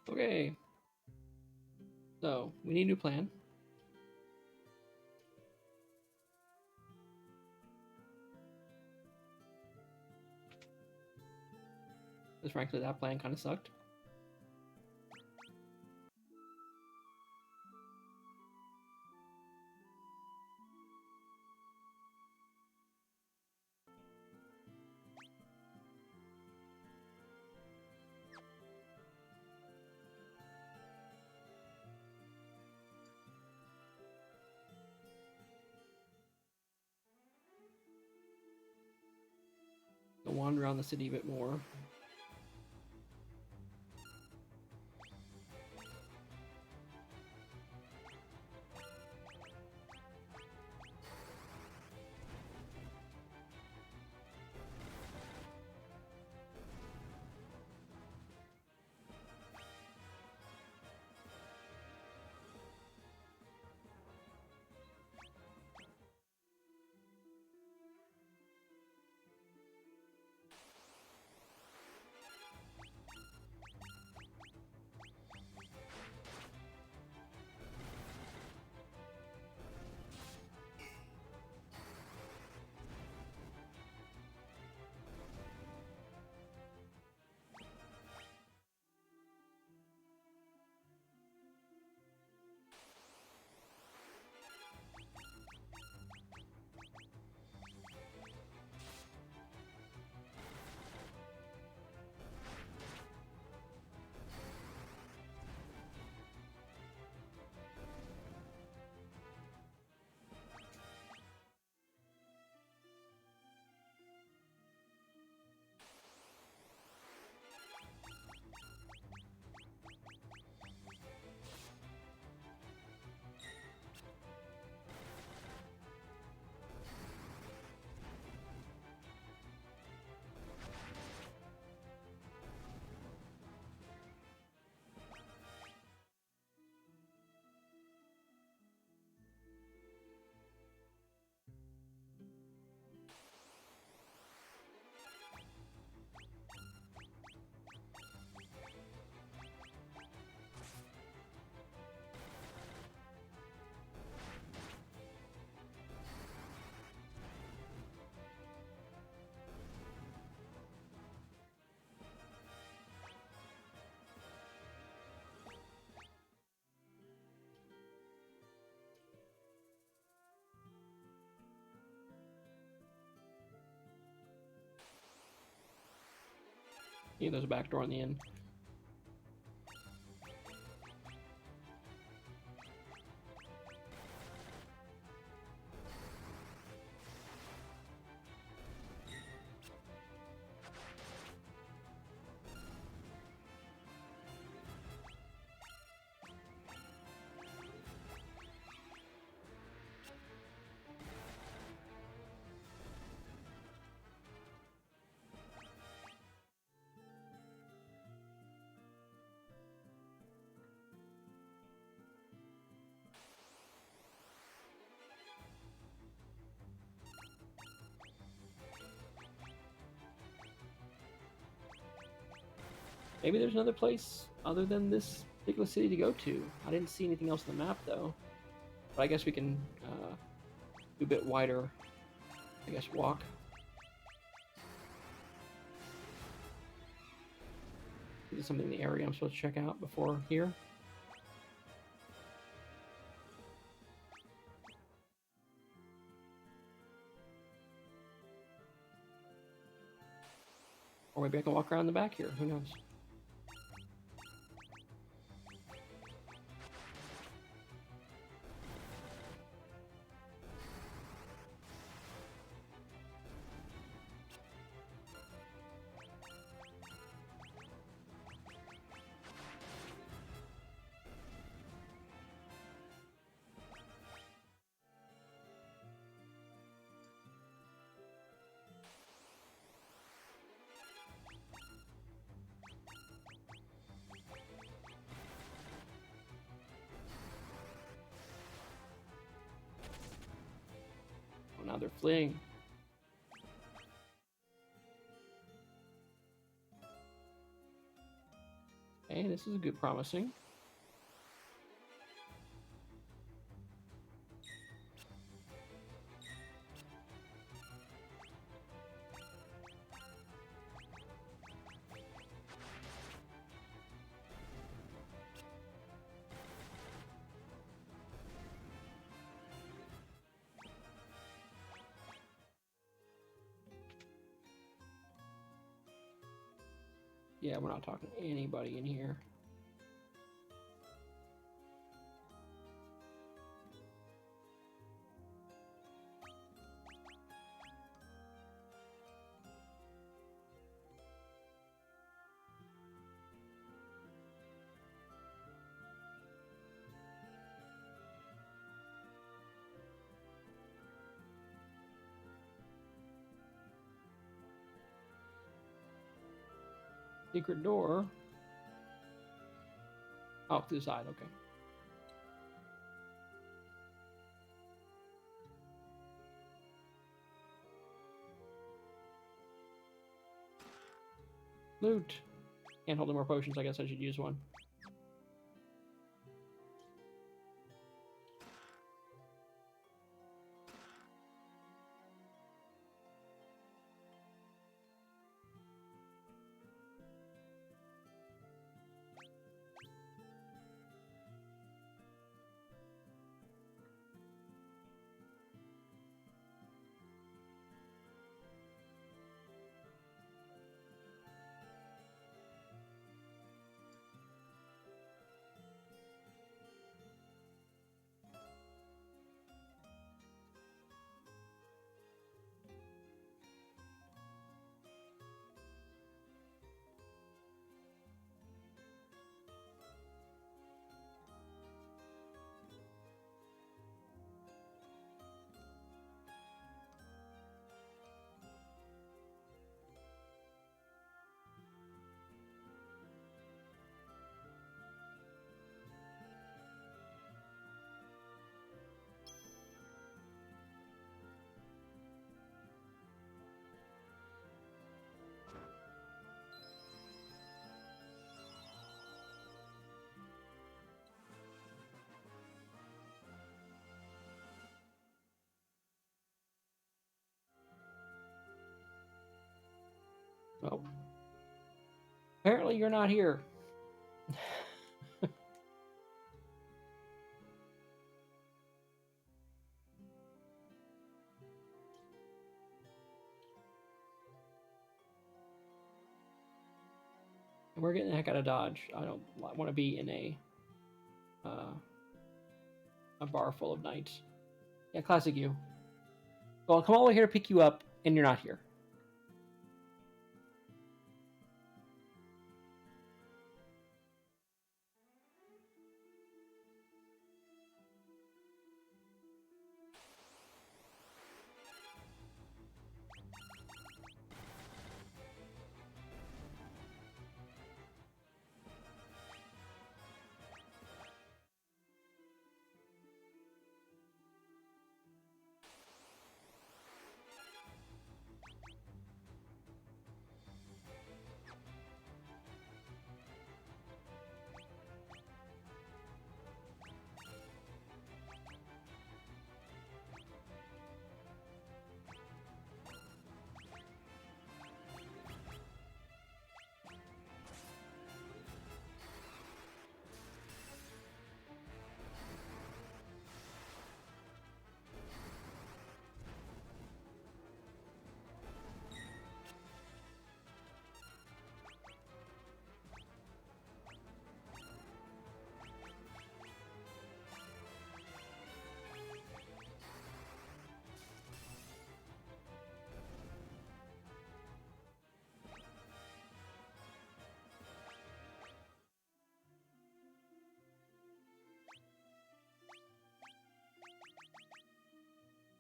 Okay. So, we need a new plan. Because frankly, that plan kind of sucked. So wander around the city a bit more. Yeah, there's a back door on the end. Maybe there's another place other than this particular city to go to. I didn't see anything else on the map, though. But I guess we can do a bit wider, I guess, walk. Is there something in the area I'm supposed to check out before here? Or maybe I can walk around the back here. Who knows? Oh, now they're fleeing. Okay, this is good promising. Yeah, we're not talking to anybody in here. Secret door. Oh, to the side, okay. Loot. Can't hold any more potions, I guess I should use one. Well, apparently you're not here. we're getting the heck out of Dodge. I don't want to be in a bar full of knights. Yeah, classic you. Well, I'll come all the way here to pick you up, and you're not here.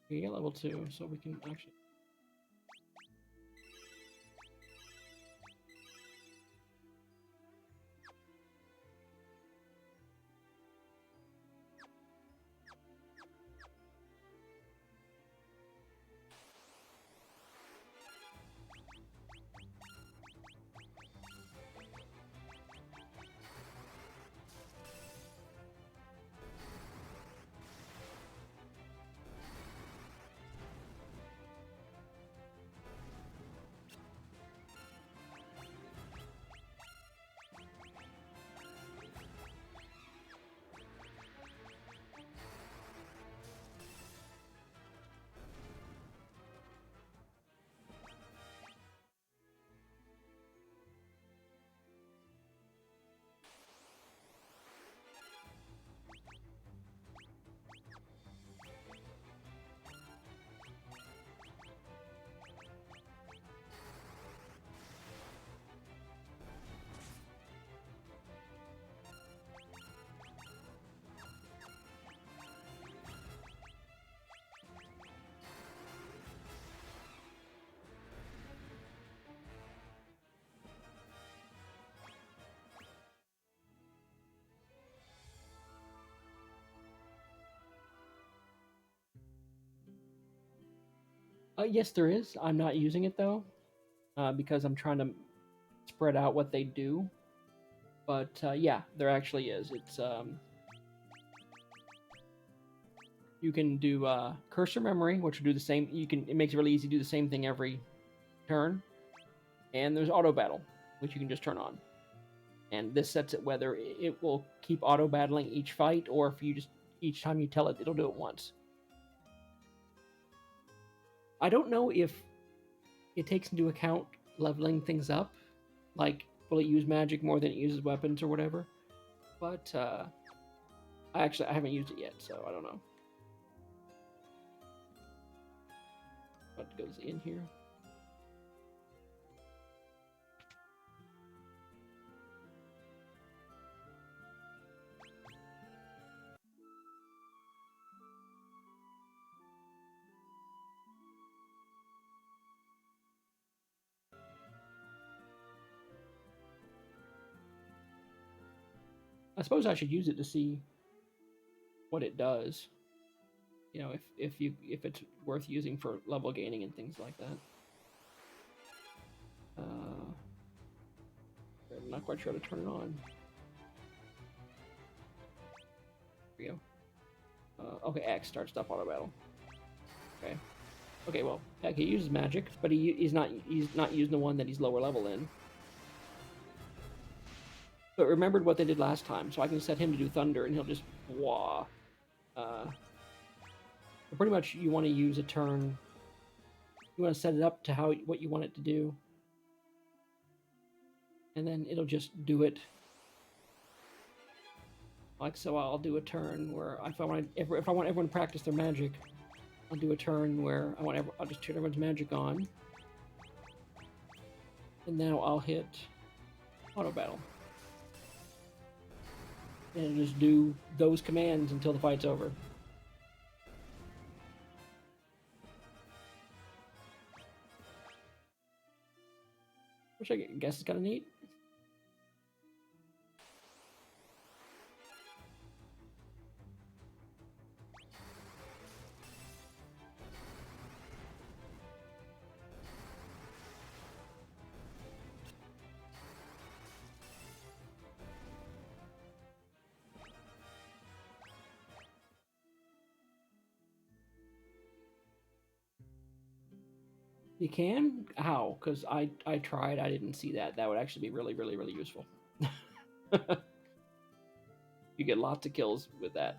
You get level 2, so we can actually. Yes, there is. I'm not using it though, because I'm trying to spread out what they do. But yeah, there actually is. It's you can do cursor memory, which will do the same. You can. It makes it really easy to do the same thing every turn. And there's auto battle, which you can just turn on. And this sets it whether it will keep auto battling each fight, or if you just each time you tell it, it'll do it once. I don't know if it takes into account leveling things up, like will it use magic more than it uses weapons or whatever. But I haven't used it yet, so I don't know. What goes in here? I suppose I should use it to see what it does. You know, if it's worth using for level gaining and things like that. I'm not quite sure how to turn it on. There we go. Okay, X start stop auto battle. Okay. Okay, well, heck, he uses magic, but he's not using the one that he's lower level in. But remembered what they did last time, so I can set him to do thunder, and he'll just wah. Pretty much, you want to use a turn. You want to set it up to what you want it to do. and then it'll just do it. Like so, I'll do a turn where if I want everyone to practice their magic, I'll do a turn where I'll just turn everyone's magic on, and then I'll hit auto battle, and it'll just do those commands until the fight's over. Which I guess is kind of neat. You can? How? Because I tried. I didn't see that. That would actually be really, really, really useful. You get lots of kills with that.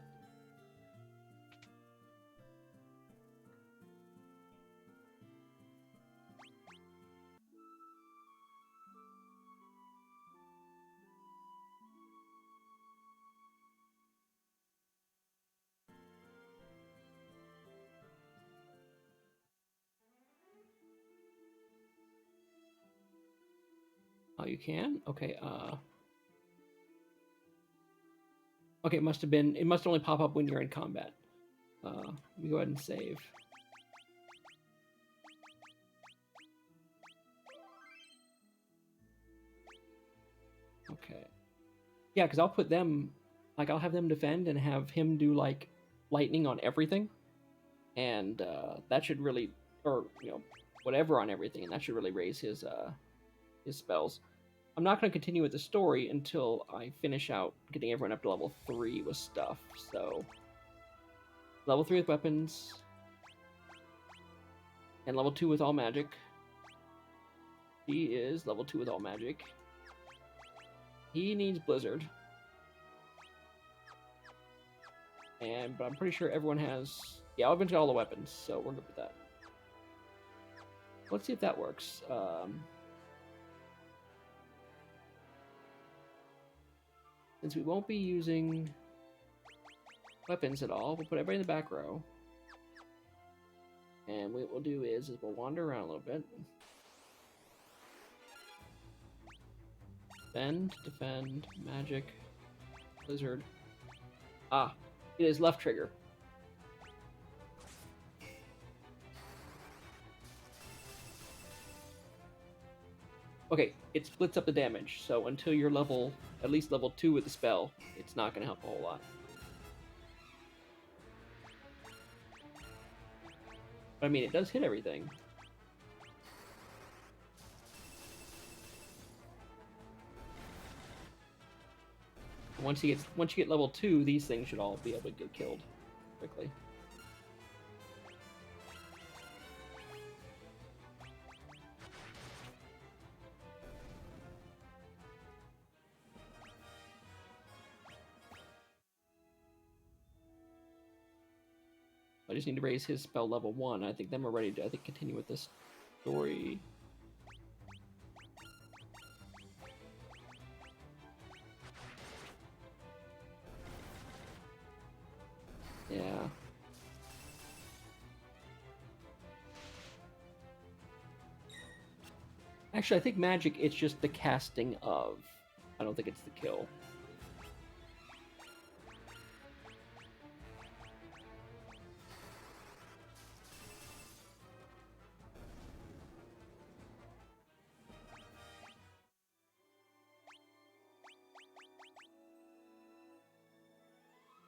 Oh, you can? Okay, okay, it must only pop up when you're in combat. Let me go ahead and save. Okay. Yeah, because I'll put them, like, I'll have them defend and have him do, like, lightning on everything. And that should really, or, whatever on everything, and that should really raise his spells. I'm not going to continue with the story until I finish out getting everyone up to level 3 with stuff. So, level 3 with weapons, and level 2 with all magic. He is level 2 with all magic. He needs Blizzard. But I'm pretty sure everyone has... Yeah, I'll eventually all the weapons, so we're good with that. Let's see if that works. Since we won't be using weapons at all, we'll put everybody in the back row. And what we'll do is we'll wander around a little bit. Defend, magic, blizzard. Ah, it is left trigger. Okay, it splits up the damage, so until you're at least level 2 with the spell, it's not going to help a whole lot. But I mean, it does hit everything. Once you get level 2, these things should all be able to get killed quickly. I just need to raise his spell level 1. I think then we're ready to continue with this story. Yeah. Actually, I think magic, it's just the casting of. I don't think it's the kill.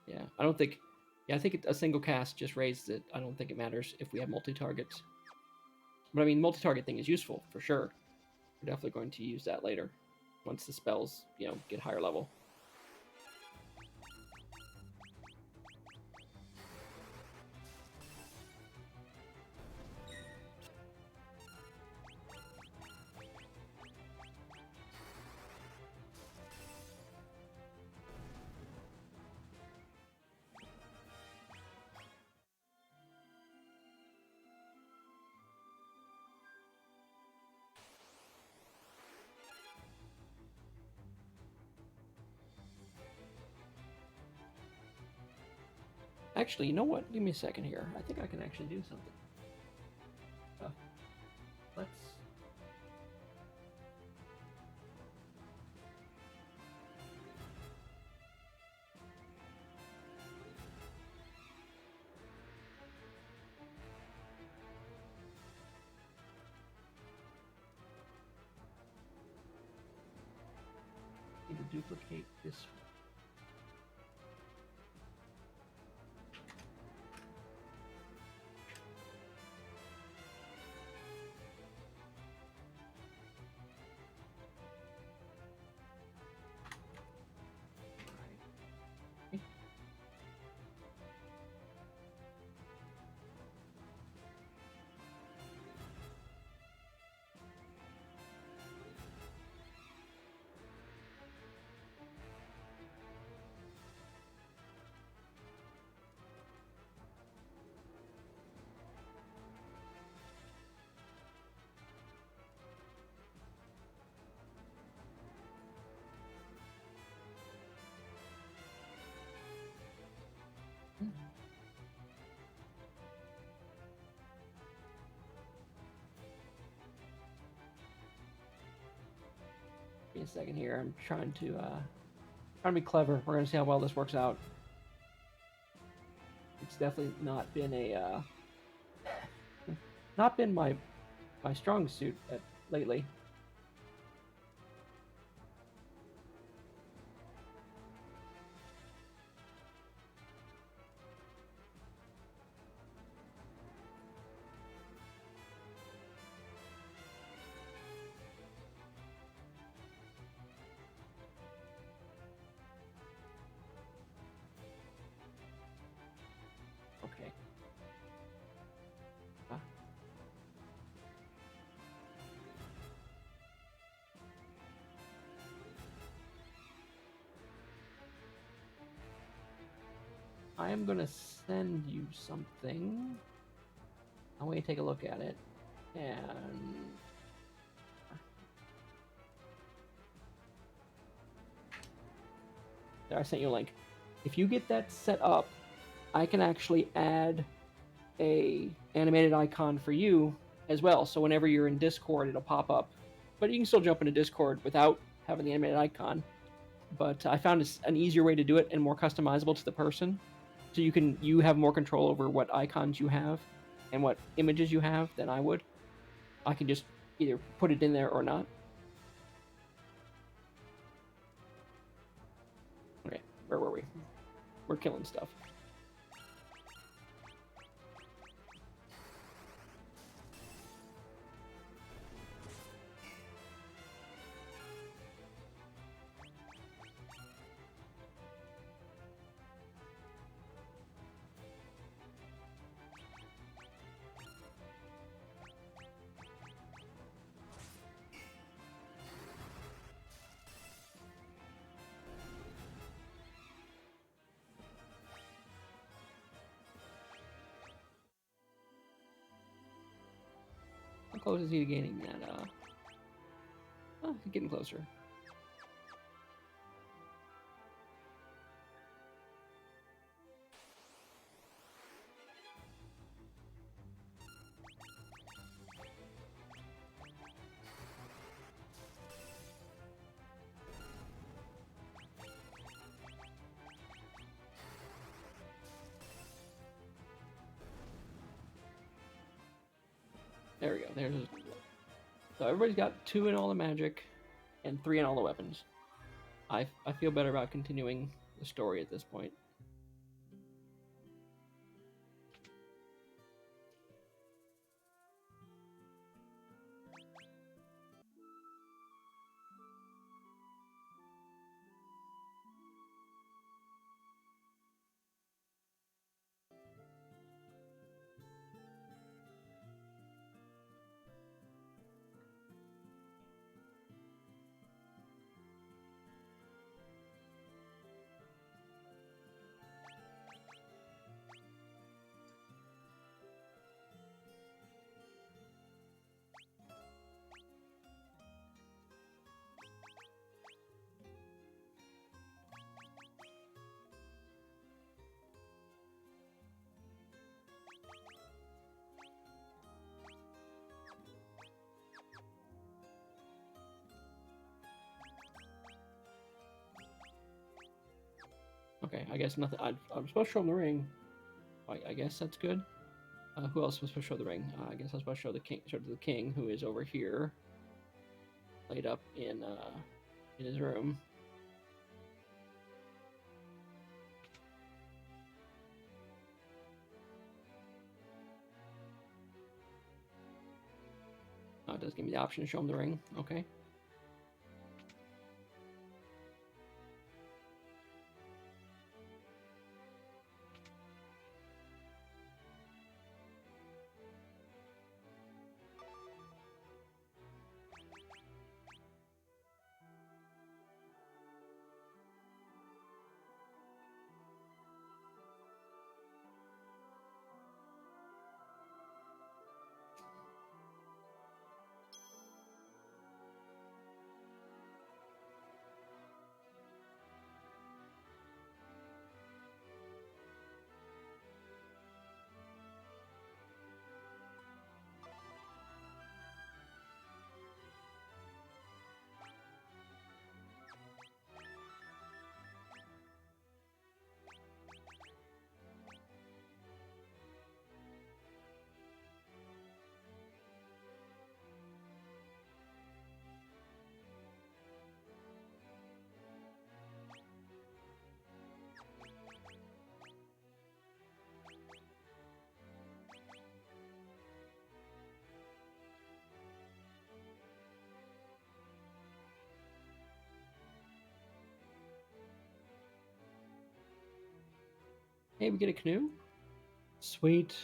Yeah, I don't think... Yeah, I think a single cast just raised it. I don't think it matters if we have multi-targets. But I mean, multi-target thing is useful, for sure. We're definitely going to use that later. Once the spells, get higher level. Actually, you know what? Give me a second here. I think I can actually do something. Let's. Need to duplicate this one. Give me a second here. I'm trying to be clever. We're gonna see how well this works out. It's definitely not been a not been my strong suit lately. Okay. I am gonna send you something. I want you to take a look at it, and there, I sent you a link. If you get that set up, I can actually add a animated icon for you as well. So whenever you're in Discord, it'll pop up. But you can still jump into Discord without having the animated icon. But I found an easier way to do it and more customizable to the person. So you have more control over what icons you have and what images you have than I would. I can just either put it in there or not. Okay, where were we? We're killing stuff. How close is he to gaining that? Oh, he's getting closer. There we go. There's so everybody's got 2 in all the magic and 3 in all the weapons. I feel better about continuing the story at this point. Okay, I guess nothing. I'm supposed to show him the ring. I guess that's good. Who else was supposed to show the ring? I guess I was supposed to show the king. Show to the king, who is over here, laid up in his room. It does give me the option to show him the ring. Okay. Hey, we get a canoe. Sweet.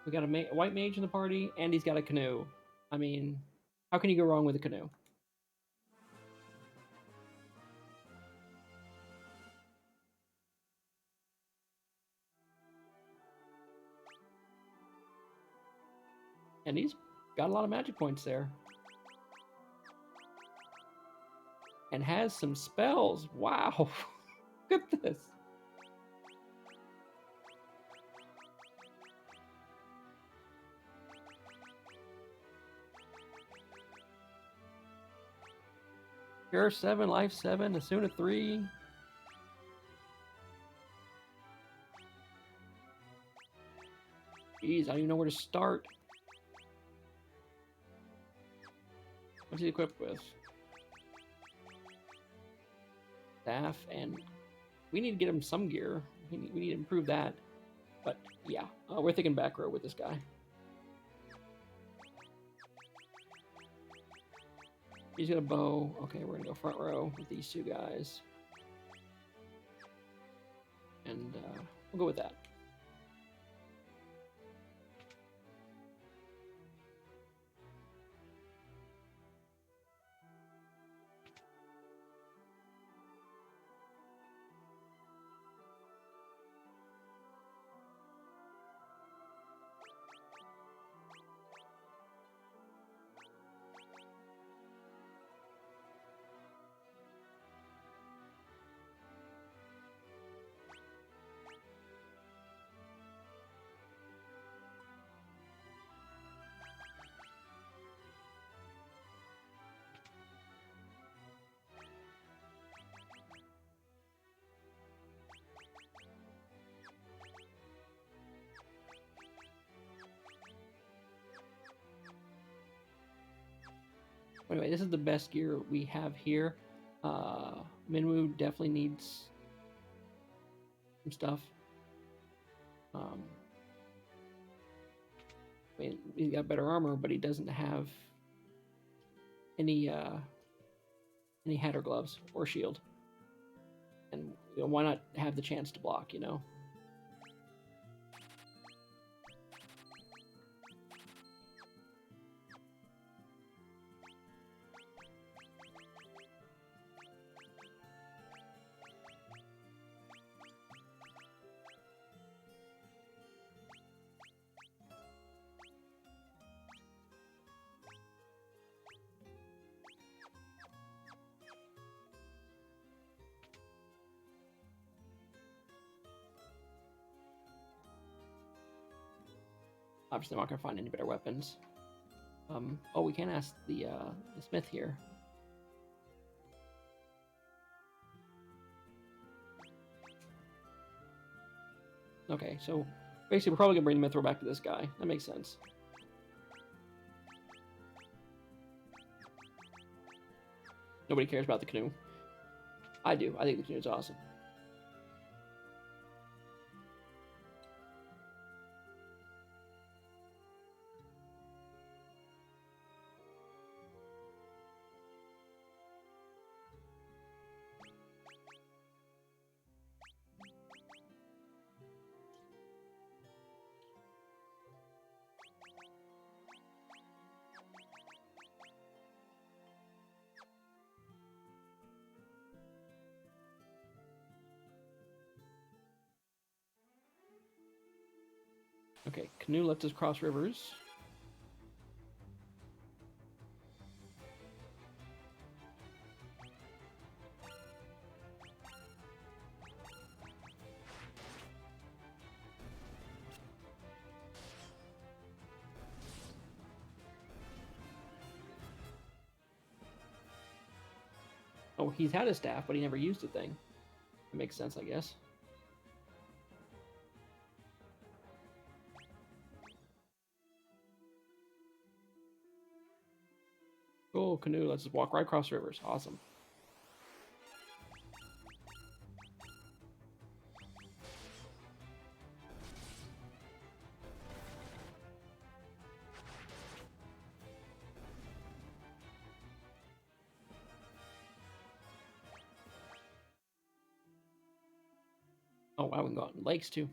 We got a white mage in the party, and he's got a canoe. I mean, how can you go wrong with a canoe? And he's got a lot of magic points there. And has some spells. Wow. Look at this. Cure 7, Life 7, Asuna 3. Jeez, I don't even know where to start. What's he equipped with? Staff, and we need to get him some gear. We need to improve that. But yeah, we're thinking back row with this guy. He's got a bow. Okay, we're gonna go front row with these two guys. And we'll go with that. Anyway, this is the best gear we have here. Minwoo definitely needs some stuff. I mean, he's got better armor, but he doesn't have any hat or gloves or shield. And why not have the chance to block? Obviously, I'm not gonna find any better weapons. Oh, we can ask the smith here. Okay, so basically we're probably gonna bring the Mithril back to this guy. That makes sense. Nobody cares about the canoe. I do. I think the canoe is awesome. Okay, canoe lets us cross rivers. Oh, he's had a staff, but he never used the thing. That makes sense, I guess. Oh, canoe, let's just walk right across rivers. Awesome. Oh, wow, we can go out in lakes too.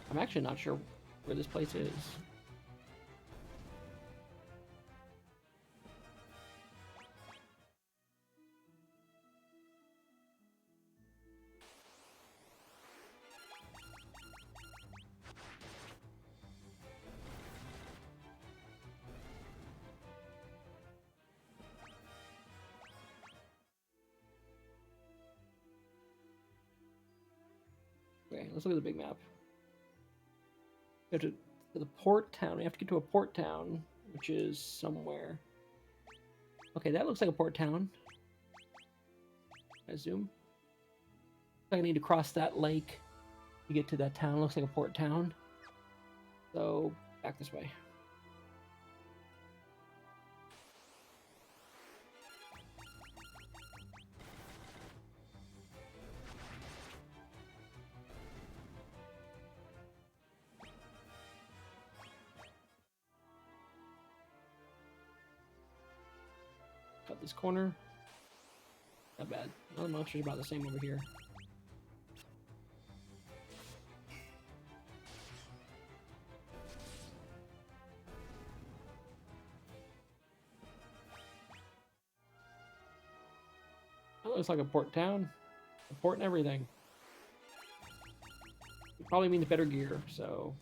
I'm actually not sure where this place is. Okay, let's look at the big map. We have to the port town. We have to get to a port town, which is somewhere. Okay, that looks like a port town. I zoom. I need to cross that lake to get to that town. Looks like a port town. So back this way. Cut this corner. Not bad. All the monsters are about the same over here. That looks like a port town. A port and everything. It probably means better gear, so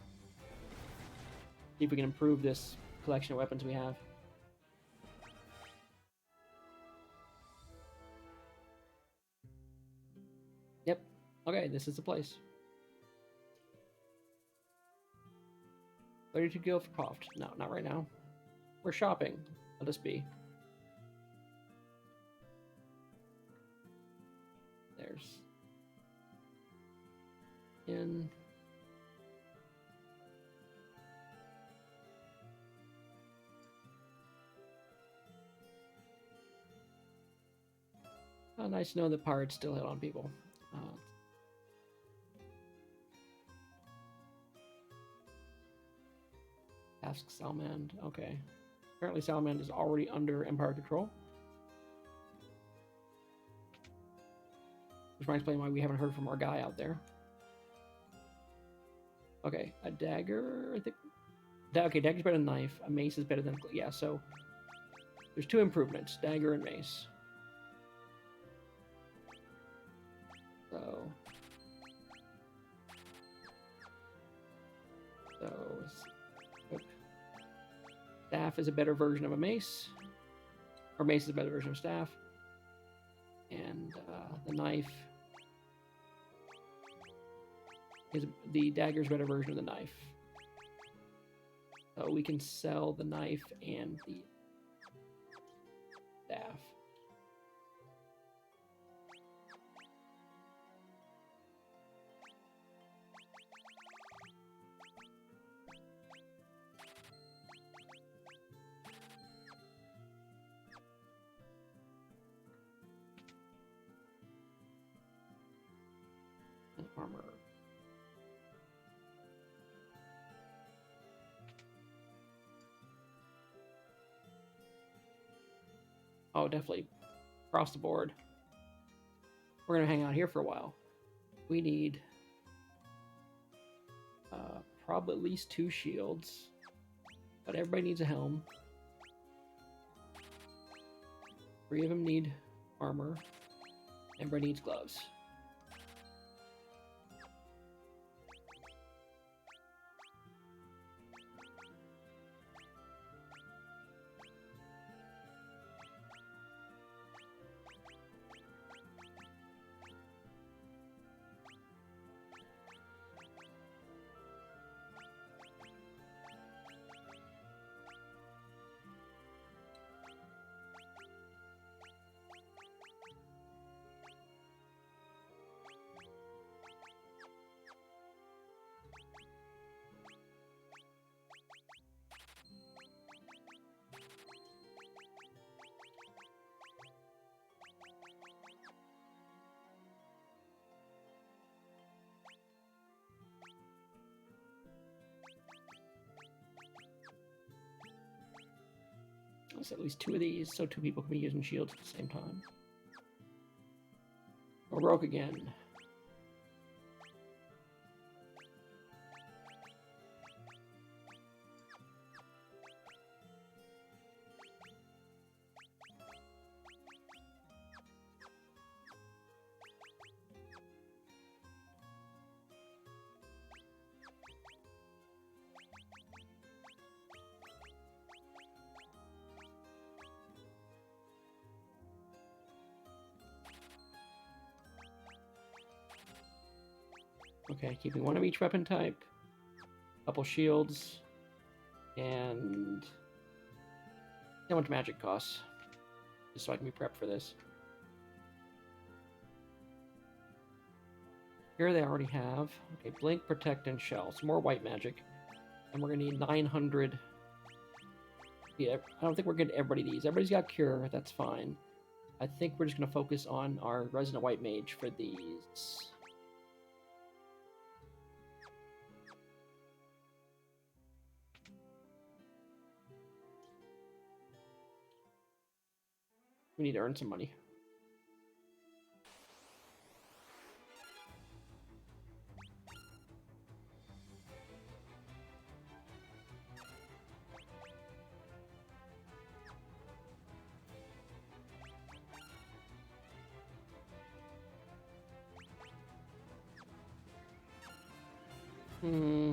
see if we can improve this collection of weapons we have. Yep. Okay, this is the place. 32 gil for Croft. No, not right now. We're shopping. Let us be. There's in. Oh, nice to know that pirates still hit on people. Ask Salmand. Okay. Apparently Salmand is already under Empire control. Which might explain why we haven't heard from our guy out there. Okay, a dagger, I think. Okay, dagger's better than knife. A mace is better than... Yeah, so... There's two improvements, dagger and mace. So... Staff is a better version of a mace. Or mace is a better version of staff. And the knife... The dagger's a better version of the knife. So we can sell the knife and the staff. And armor. Oh, definitely across the board. We're gonna hang out here for a while. We need probably at least 2 shields, but everybody needs a helm. 3 of them need armor. Everybody needs gloves. There's at least 2 of these, so 2 people can be using shields at the same time. We're broke again. Okay, keeping 1 of each weapon type, couple shields, and how much magic costs, just so I can be prepped for this. Here they already have. Okay, blink, protect, and shell. Some more white magic, and we're gonna need 900. Yeah, I don't think we're getting everybody these. Everybody's got cure. That's fine. I think we're just gonna focus on our resident white mage for these. We need to earn some money. Hmm.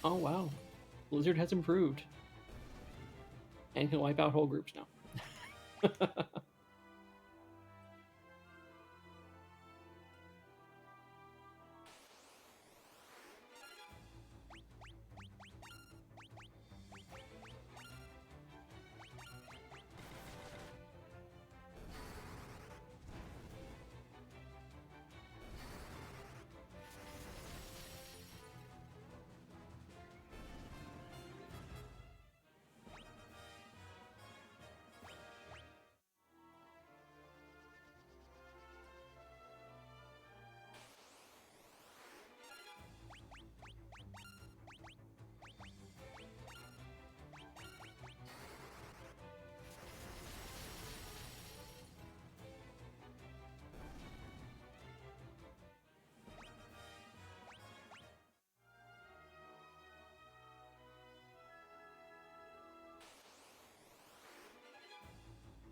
Oh wow, Blizzard has improved and can wipe out whole groups now.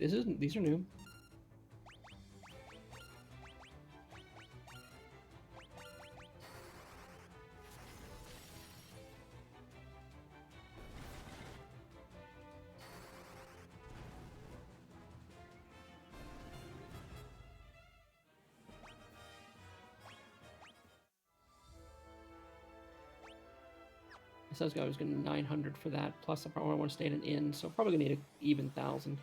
These are new. It says I was getting 900 for that. Plus, I probably want to stay in an inn, so probably gonna need an even 1,000.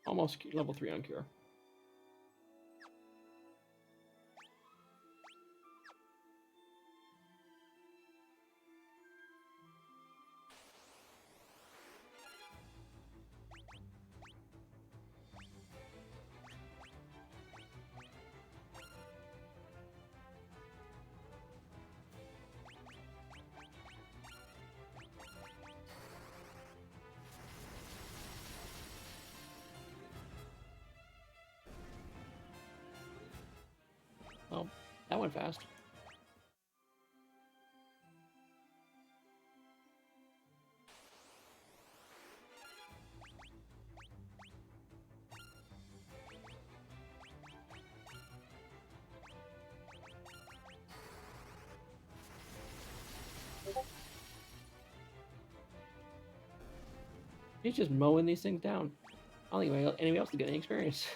Almost level 3 on Cure. Oh, that went fast. He's just mowing these things down. I don't think anybody else to get any experience.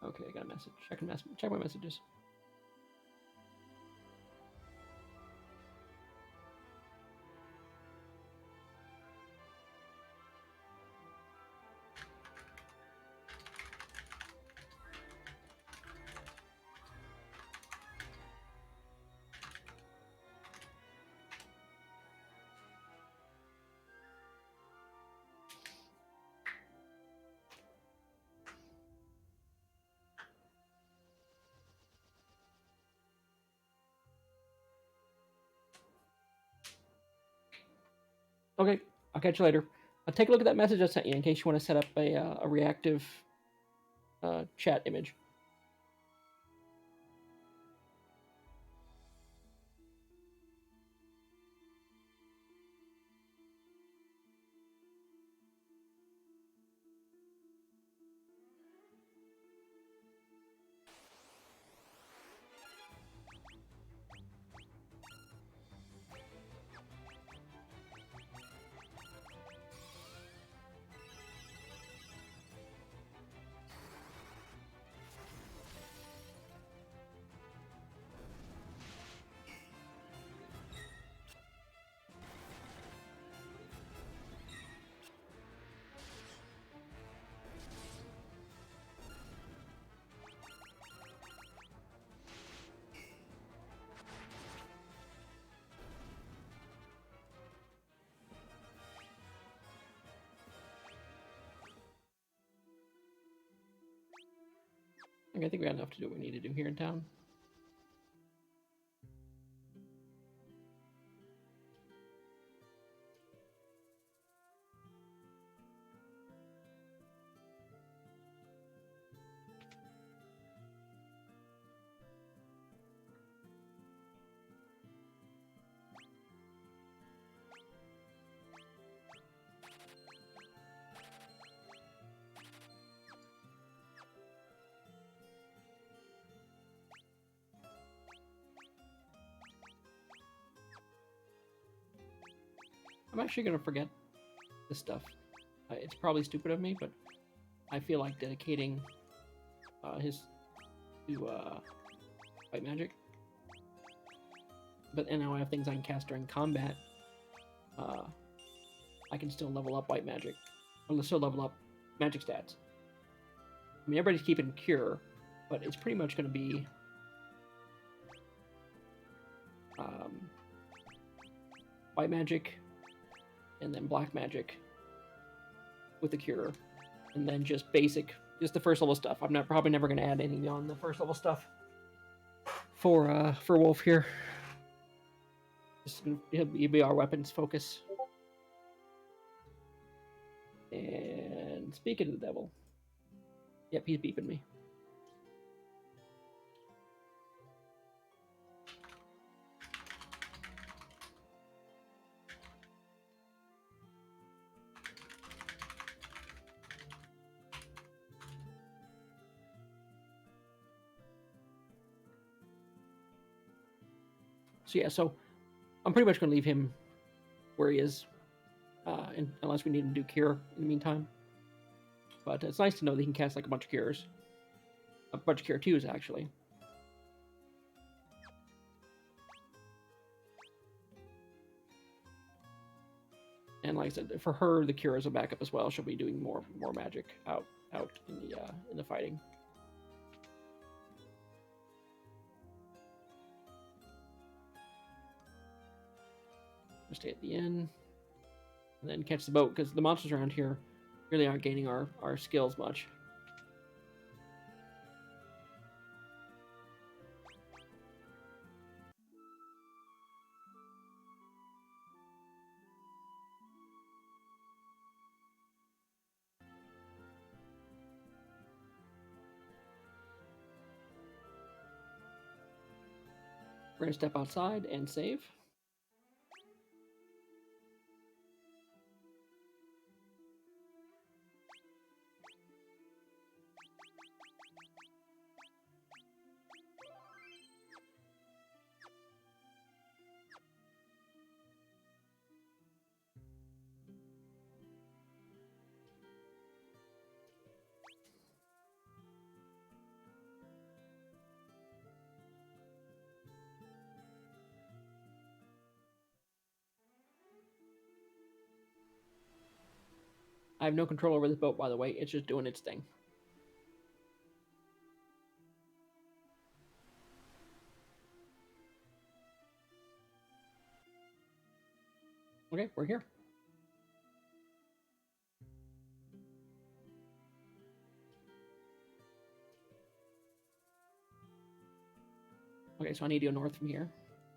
Okay, I got a message. Check my messages. Okay, I'll catch you later. I'll take a look at that message I sent you in case you want to set up a reactive chat image. Okay, I think we got enough to do what we need to do here in town. I'm actually going to forget this stuff. It's probably stupid of me, but I feel like dedicating his to white magic. But and now I have things I can cast during combat. I can still level up white magic. Or still level up magic stats. I mean, everybody's keeping cure, but it's pretty much going to be white magic, and then black magic with the cure, and then just just the first level stuff. I'm probably never going to add anything beyond the first level stuff for Wolf here. He'll be our weapons focus. And speaking of the devil, yep, he's beeping me. So yeah, so I'm pretty much going to leave him where he is, unless we need him to do cure in the meantime. But it's nice to know that he can cast like a bunch of cures. A bunch of cure 2s, actually. And like I said, for her, the cure is a backup as well. She'll be doing more magic out in the fighting. We'll stay at the inn, and then catch the boat, because the monsters around here really aren't gaining our skills much. We're going to step outside and save. I have no control over this boat, by the way. It's just doing its thing. Okay, we're here. Okay, so I need to go north from here.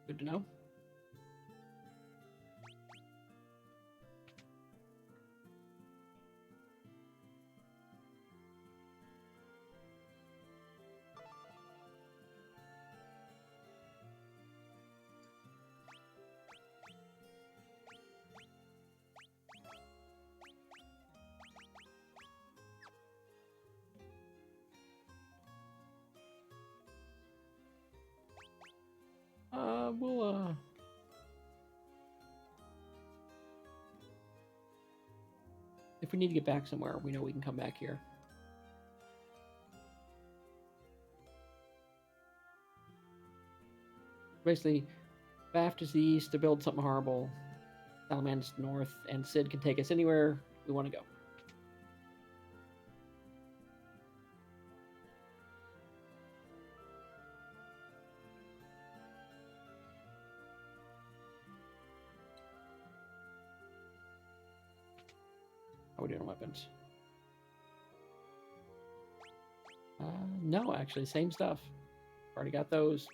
Good to know. We'll if we need to get back somewhere, we know we can come back here. Basically, Baft is the east to build something horrible. Salaman's north, and Sid can take us anywhere we want to go. How are we doing on weapons? No, actually, same stuff. Already got those.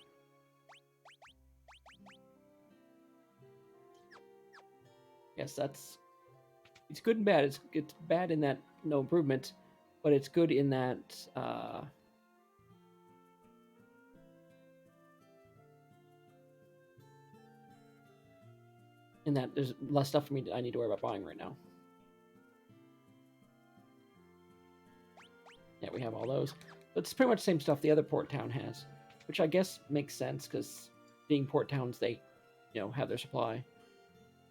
Yes, that's... It's good and bad. It's bad in that no improvement, but it's good in that there's less stuff for me I need to worry about buying right now. Yeah, we have all those. But it's pretty much the same stuff the other port town has, which I guess makes sense because being port towns, they, have their supply.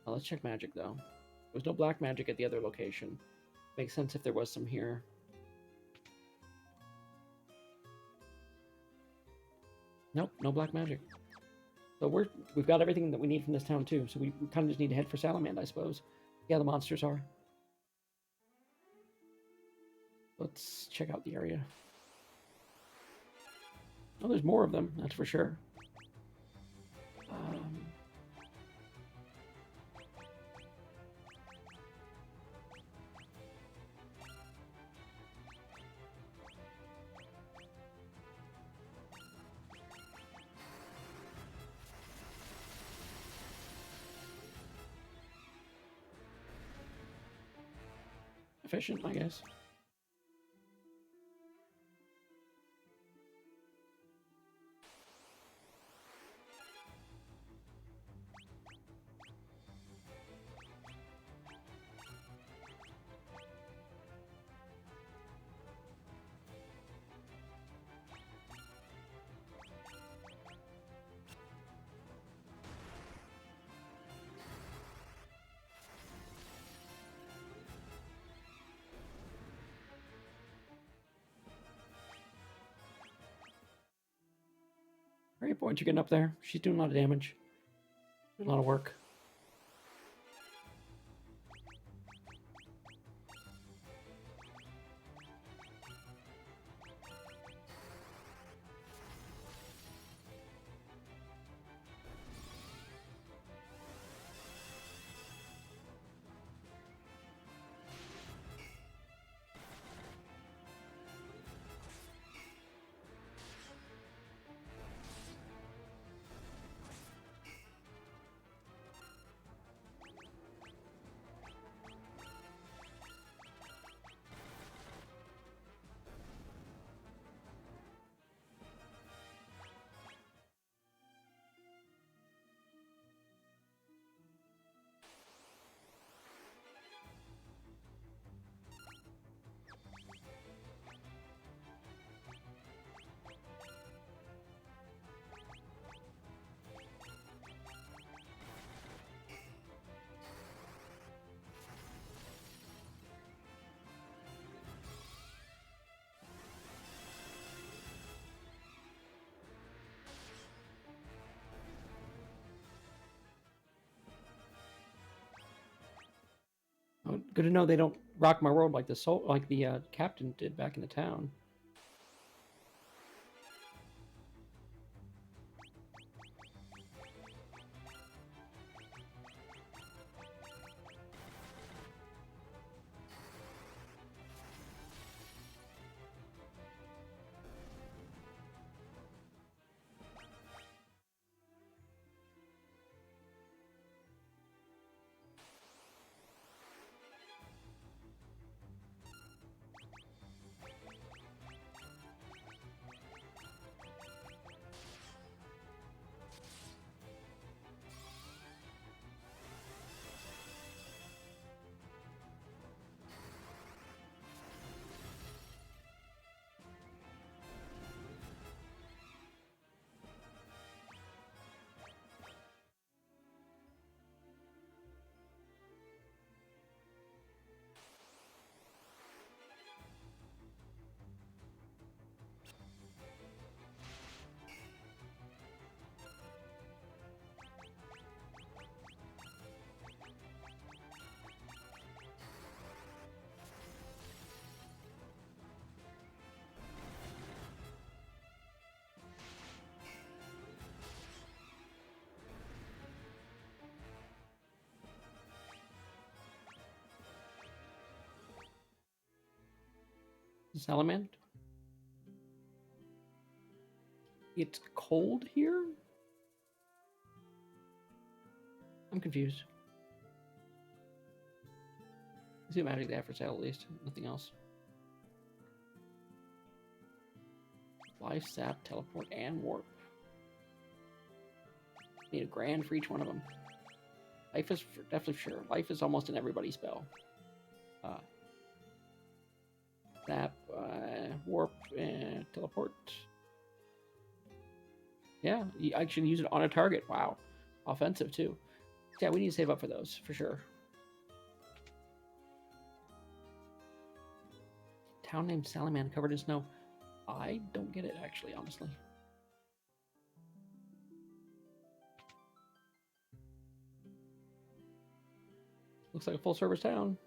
Let's check magic though. There's no black magic at the other location. Makes sense if there was some here. Nope, no black magic. So we've got everything that we need from this town too. So we kind of just need to head for Salamand, I suppose. Yeah, the monsters are. Let's check out the area. Oh, there's more of them, that's for sure. Efficient, I guess. Great points you're getting up there. She's doing a lot of damage. Doing a lot of work. Oh, good to know they don't rock my world like the captain did back in the town. Salamand? It's cold here? I'm confused. Let's see what magic they have for sale at least. Nothing else. Life, sap, teleport, and warp. Need $1,000 for each one of them. Life is definitely sure. Life is almost in everybody's spell. Sap, warp, and teleport. Yeah, I can use it on a target. Wow. Offensive, too. Yeah, we need to save up for those, for sure. Town named Sallyman covered in snow. I don't get it, actually, honestly. Looks like a full-service town.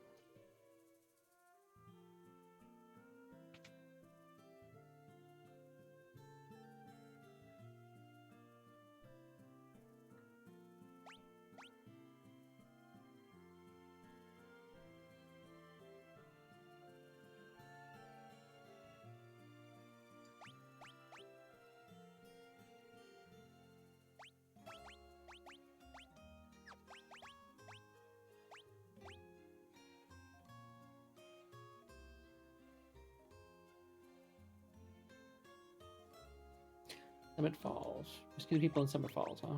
Summit Falls. Just two people in Summit Falls, huh?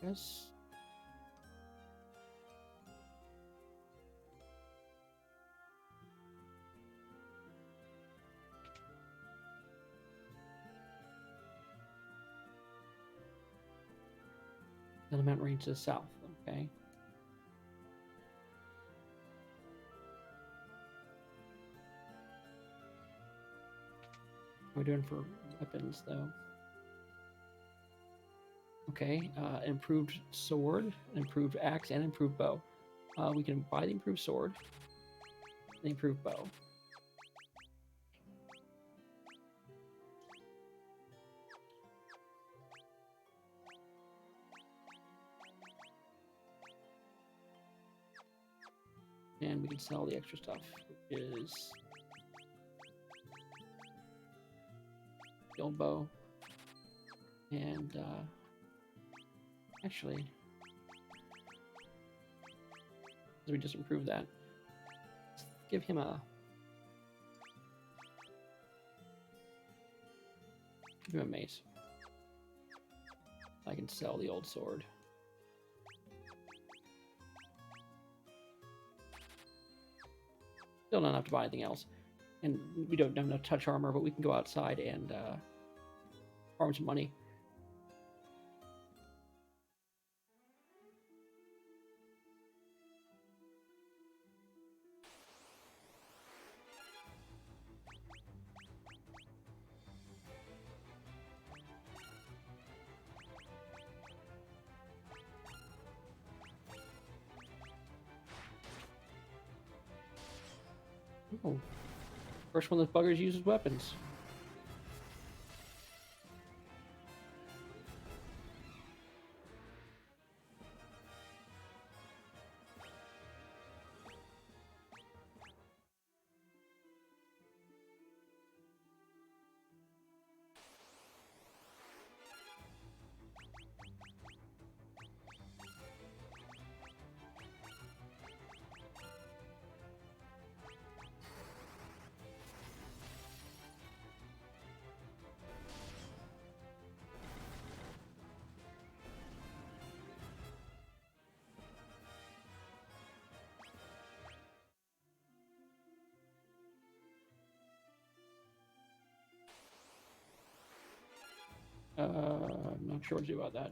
Yes. Then the mountain range to the south. Okay. What are we doing for weapons, though? Okay, improved sword, improved axe, and improved bow. We can buy the improved sword, the improved bow. And we can sell the extra stuff, which is the old bow. And, actually, we just improved that. Let's give him a... Give him a mace. I can sell the old sword. Still not enough to buy anything else. And we don't have enough touch armor, but we can go outside and farm some money. Oh. First one of those buggers uses weapons. I'm not sure what to do about that.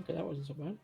Okay, that wasn't so bad.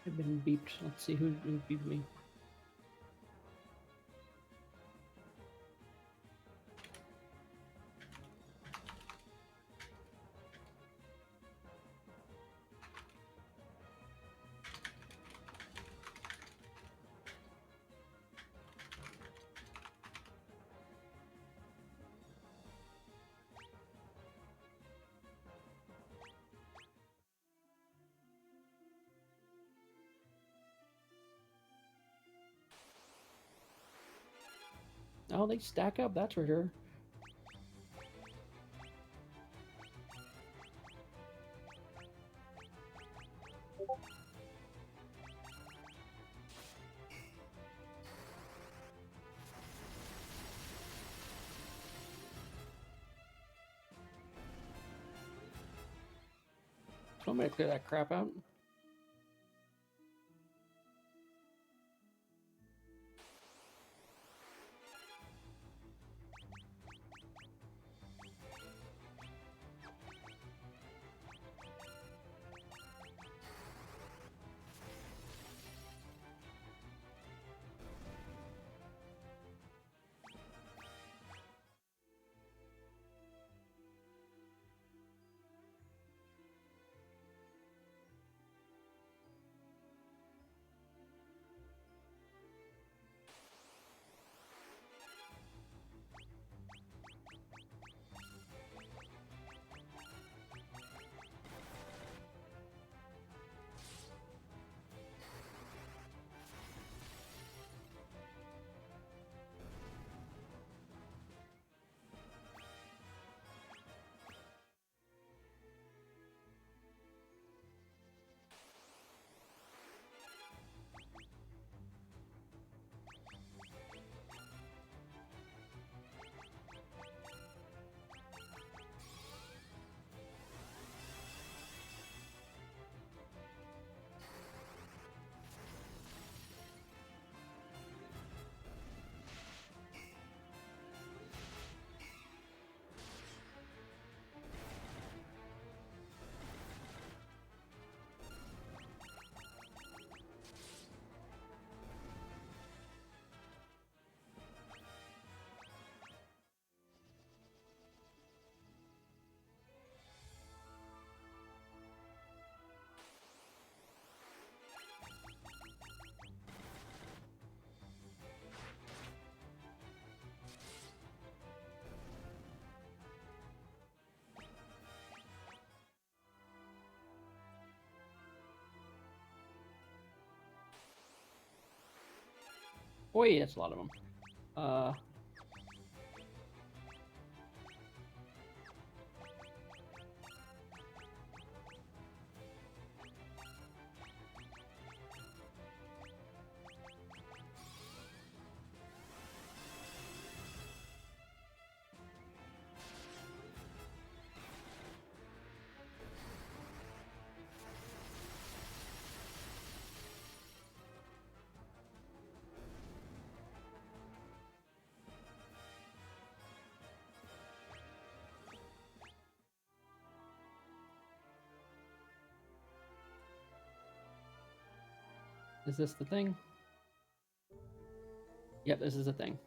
I've been beeped. Let's see who beeped me. Oh, they stack up, that's for sure. So I'm gonna clear that crap out. Boy, that's a lot of them. Is this the thing? Yep, this is the thing.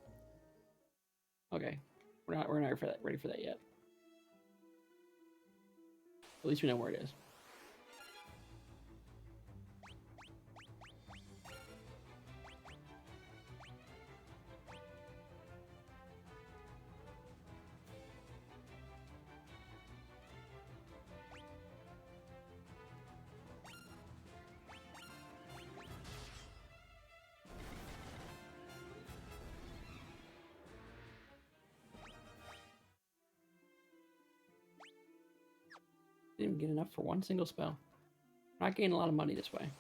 Okay, we're not ready for that yet. At least we know where it is. Didn't even get enough for one single spell. Not getting a lot of money this way.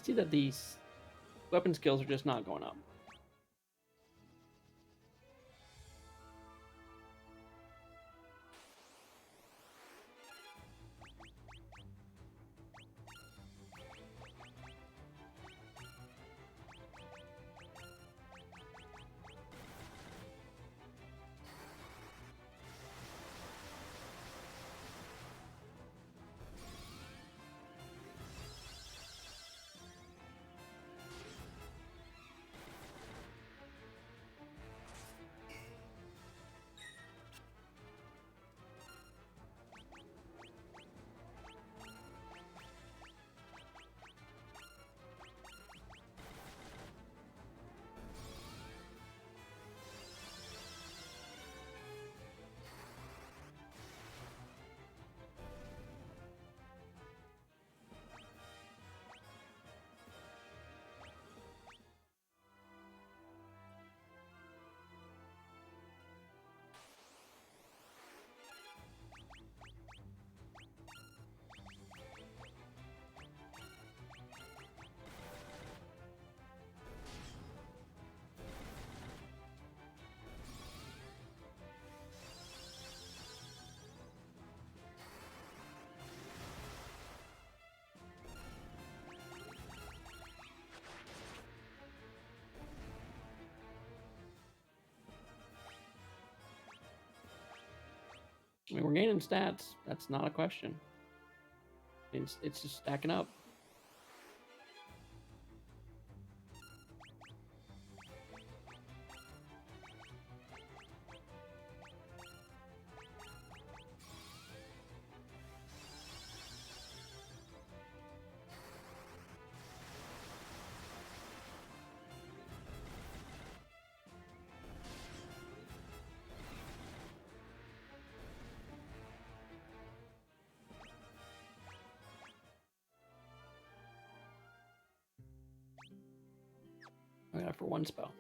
see that these weapon skills are just not going up. I mean, we're gaining stats. That's not a question. It's just stacking up. I got it for one spell.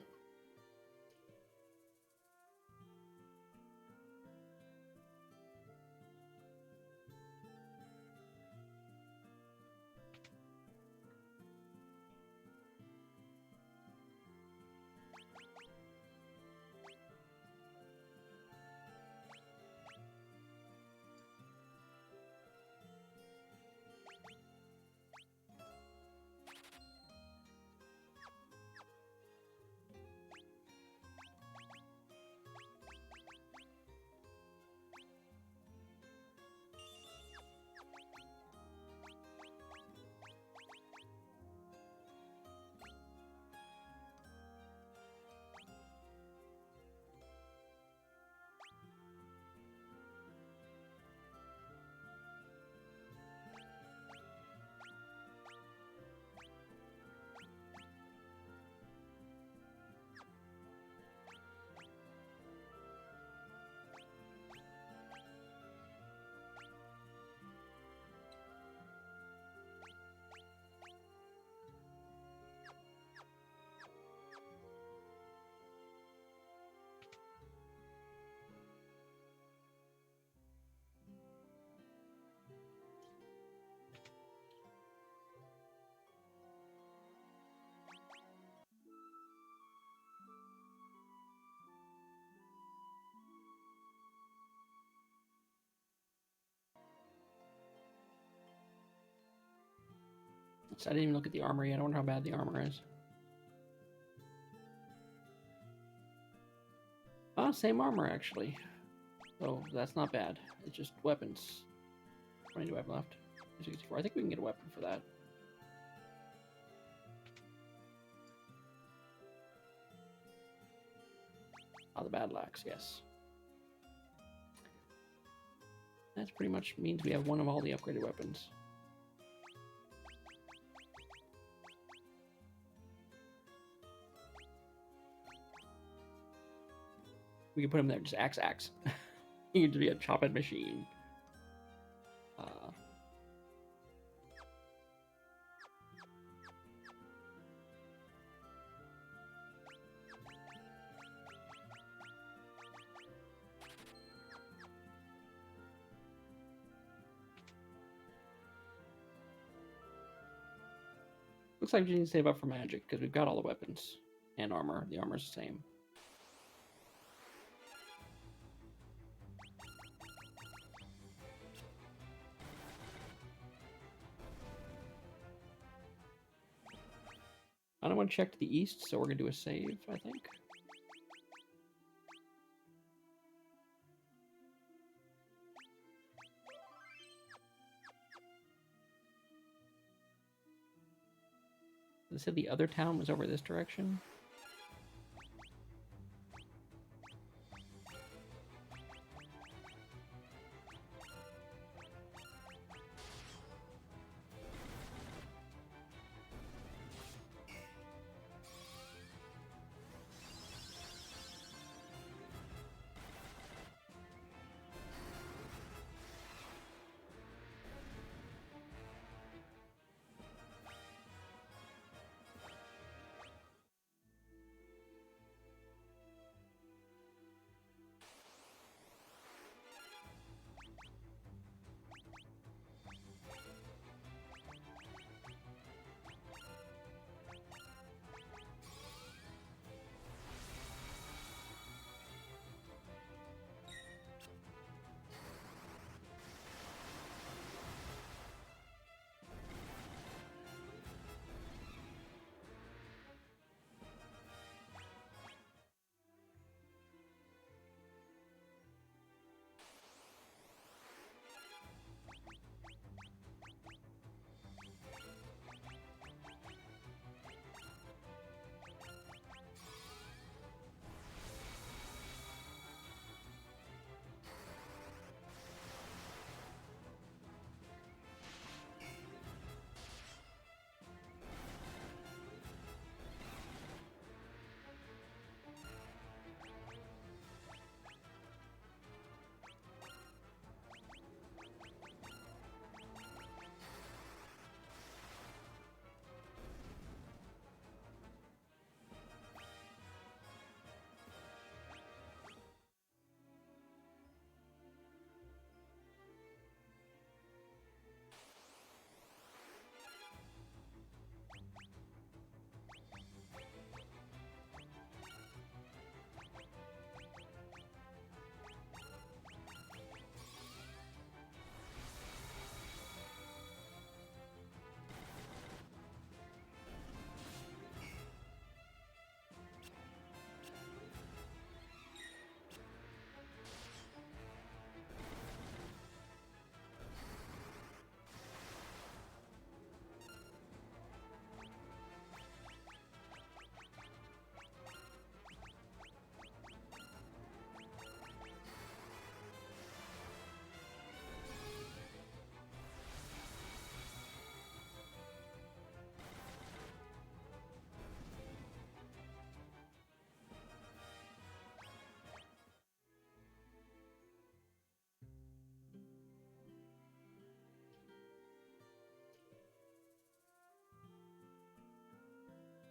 So I didn't even look at the armor yet. I wonder how bad the armor is. Oh, same armor actually. So that's not bad. It's just weapons. 22 weapon left. 64. I think we can get a weapon for that. Oh, the battle axe, yes. That pretty much means we have one of all the upgraded weapons. We can put him there, just axe. He could be a chopping machine. Looks like we need to save up for magic, because we've got all the weapons and armor. The armor's the same. I don't want to check to the east, so we're going to do a save, I think. They said the other town was over this direction.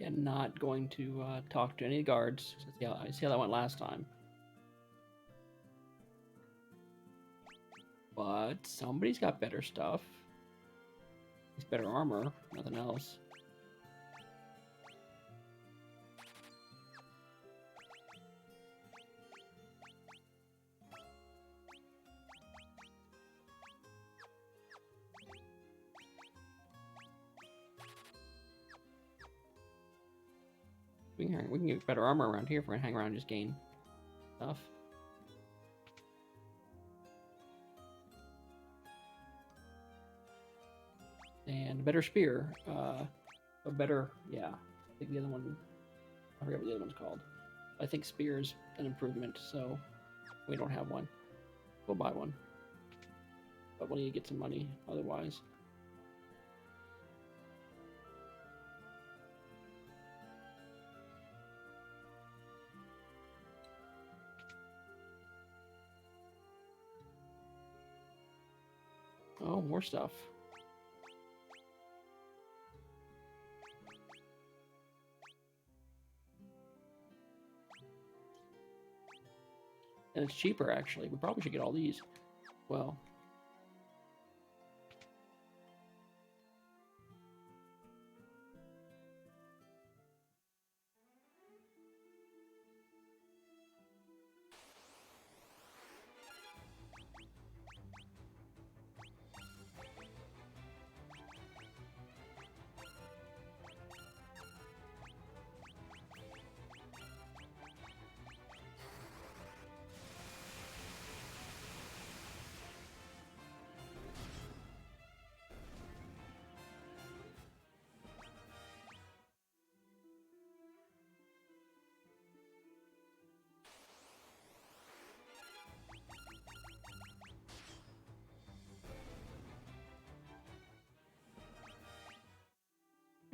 Yeah, not going to talk to any guards. I see how that went last time. But somebody's got better stuff. It's better armor, nothing else. We can get better armor around here if we're gonna hang around and just gain stuff. And a better spear. A better, yeah. I think the other one, I forget what the other one's called. I think spear's an improvement, so we don't have one. We'll buy one. But we'll need to get some money otherwise. Oh, more stuff. And it's cheaper, actually. We probably should get all these. Well.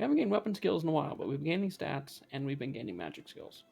haven't gained weapon skills in a while, but we've been gaining stats and we've been gaining magic skills.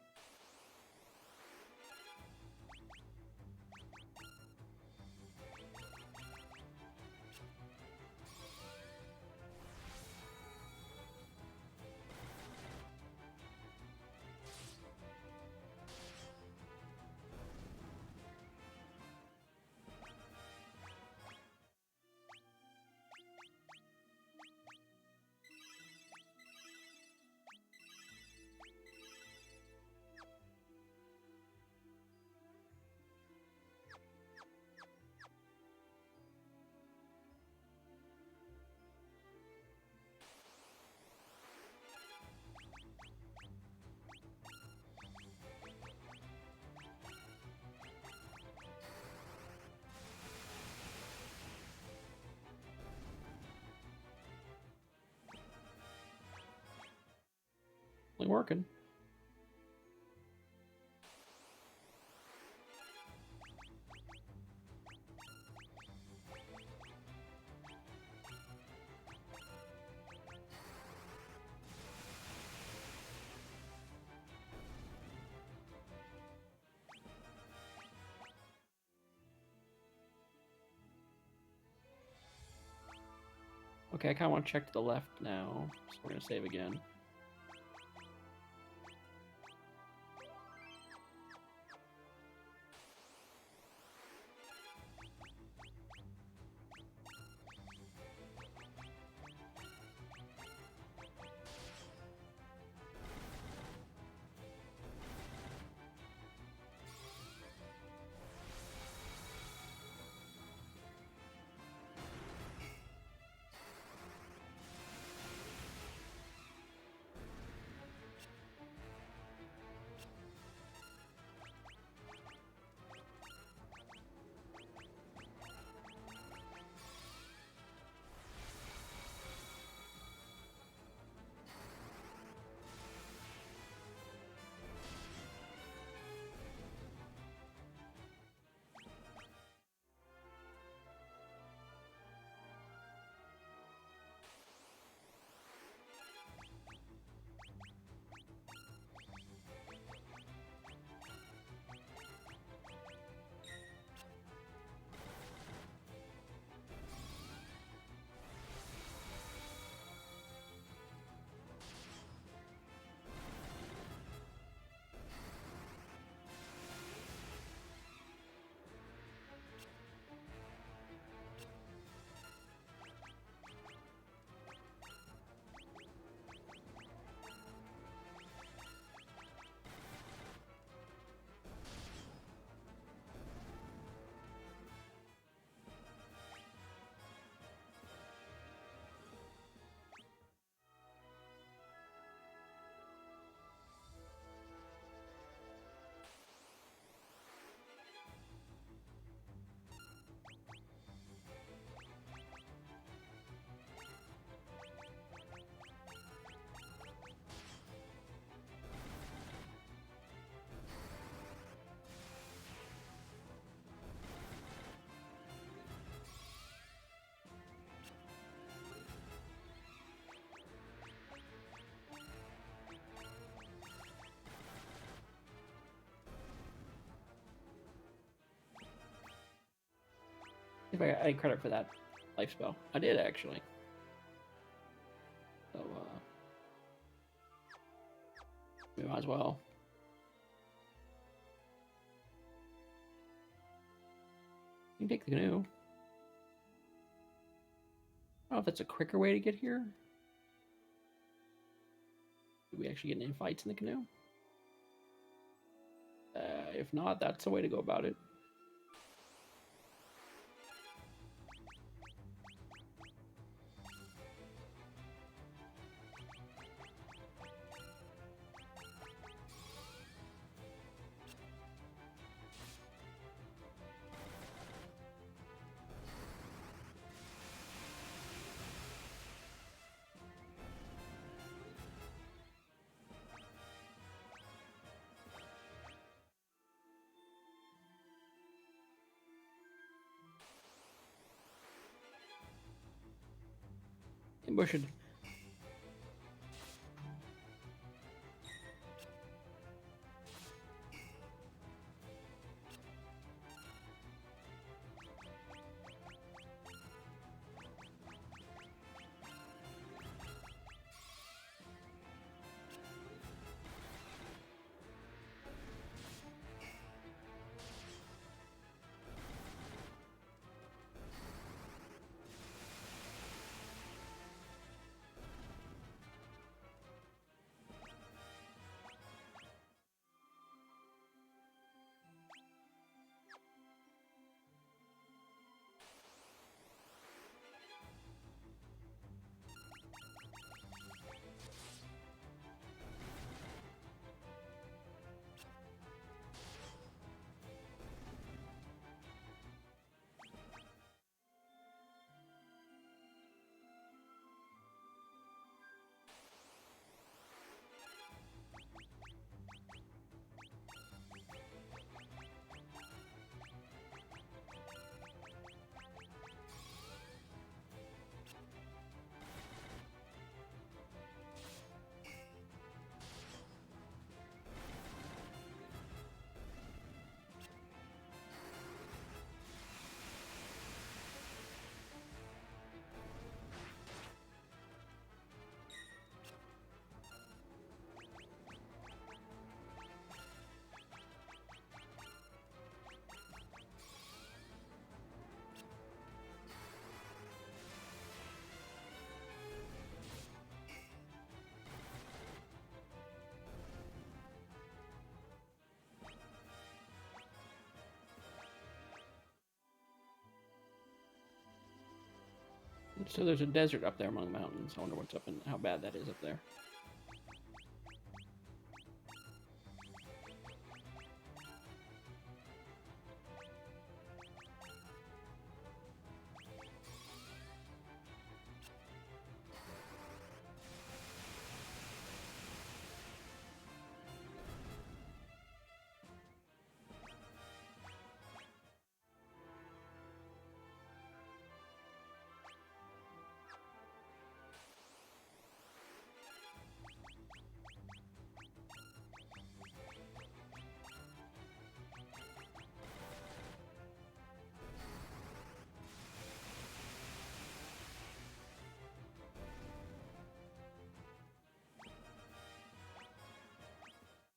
Working. Okay, I kind of want to check to the left now, so we're going to save again. If I got any credit for that life spell. I did, actually. So, we might as well. You can take the canoe. I don't know if that's a quicker way to get here. Do we actually get any fights in the canoe? If not, that's the way to go about it. Ambushed. So there's a desert up there among the mountains. I wonder what's up and how bad that is up there.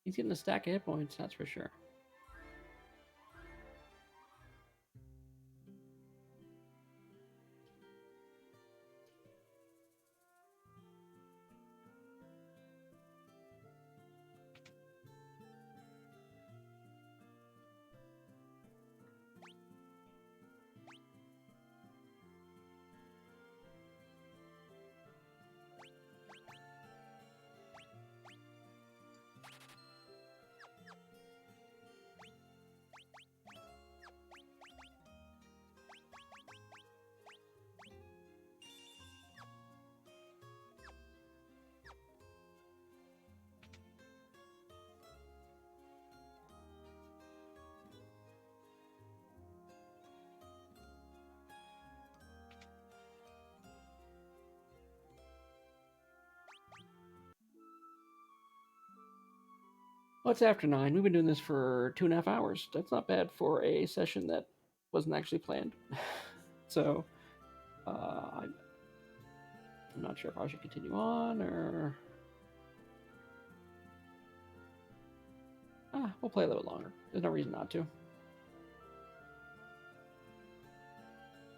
He's getting a stack of hit points, that's for sure. Well, it's after 9. We've been doing this for 2.5 hours. That's not bad for a session that wasn't actually planned. So, I'm not sure if I should continue on or... we'll play a little bit longer. There's no reason not to.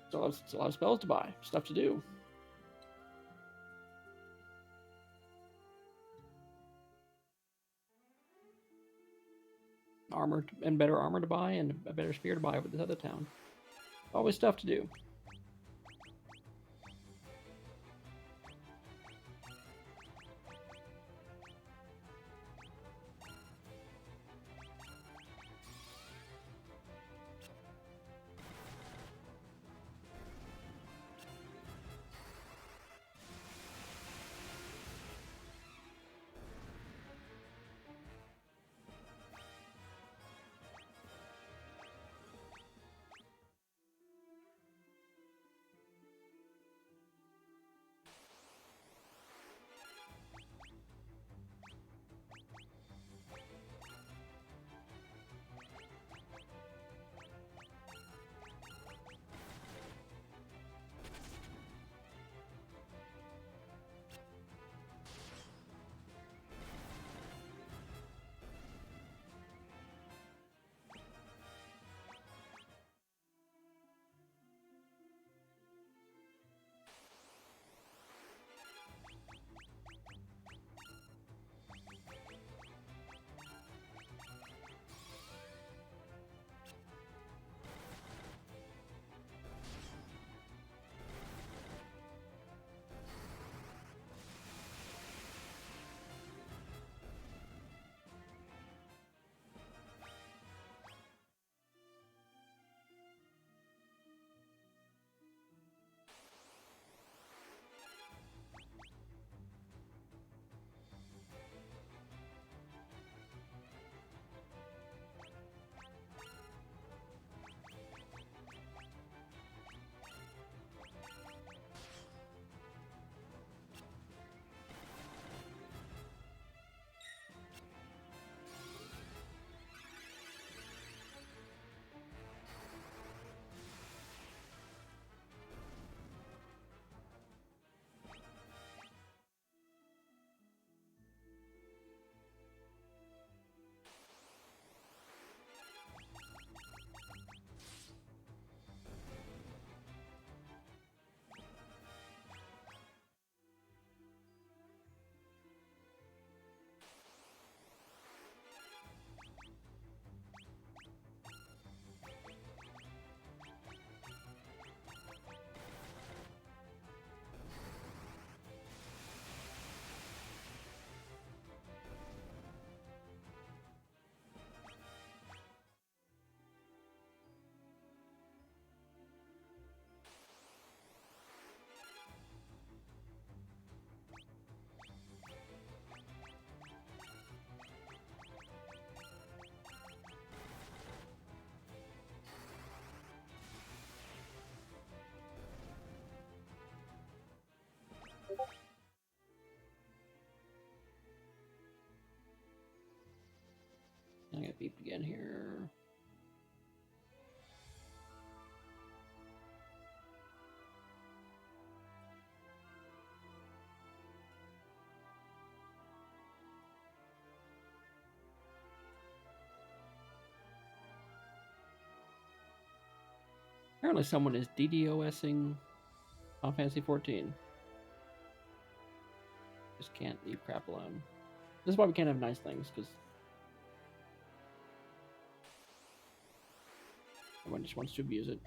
Still have spells to buy, stuff to do. Armor and better armor to buy, and a better spear to buy with this other town. Always stuff to do. get beeped again here. Apparently someone is DDoSing on Fantasy 14. Just can't leave crap alone. This is why we can't have nice things, because everyone just wants to abuse it.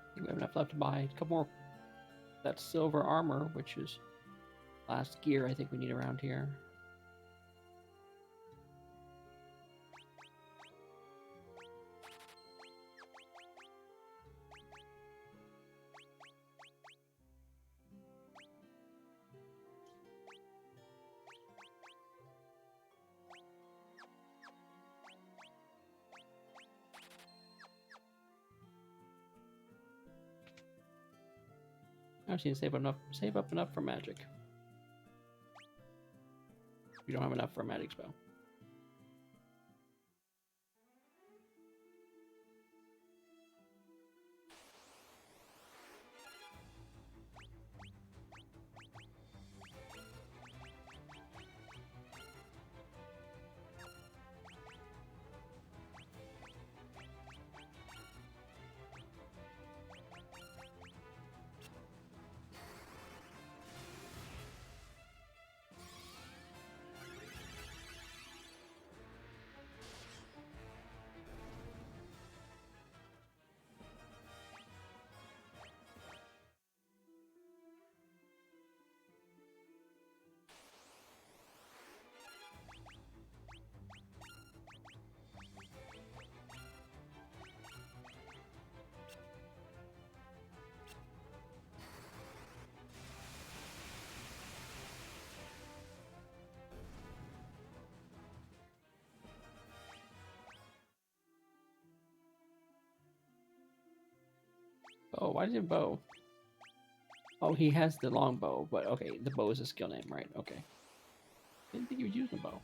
I think we have enough left to buy a couple more. That silver armor, which is last gear I think we need around here. I just need to save up enough for magic. We don't have enough for a magic spell. Oh, why does he have bow? Oh, he has the long bow, but okay, the bow is a skill name, right? Okay. Didn't think he was using a bow.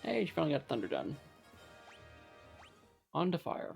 Hey, she finally got Thunder done. On to fire.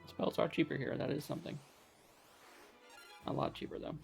Spells are cheaper here. That is something. A lot cheaper, though.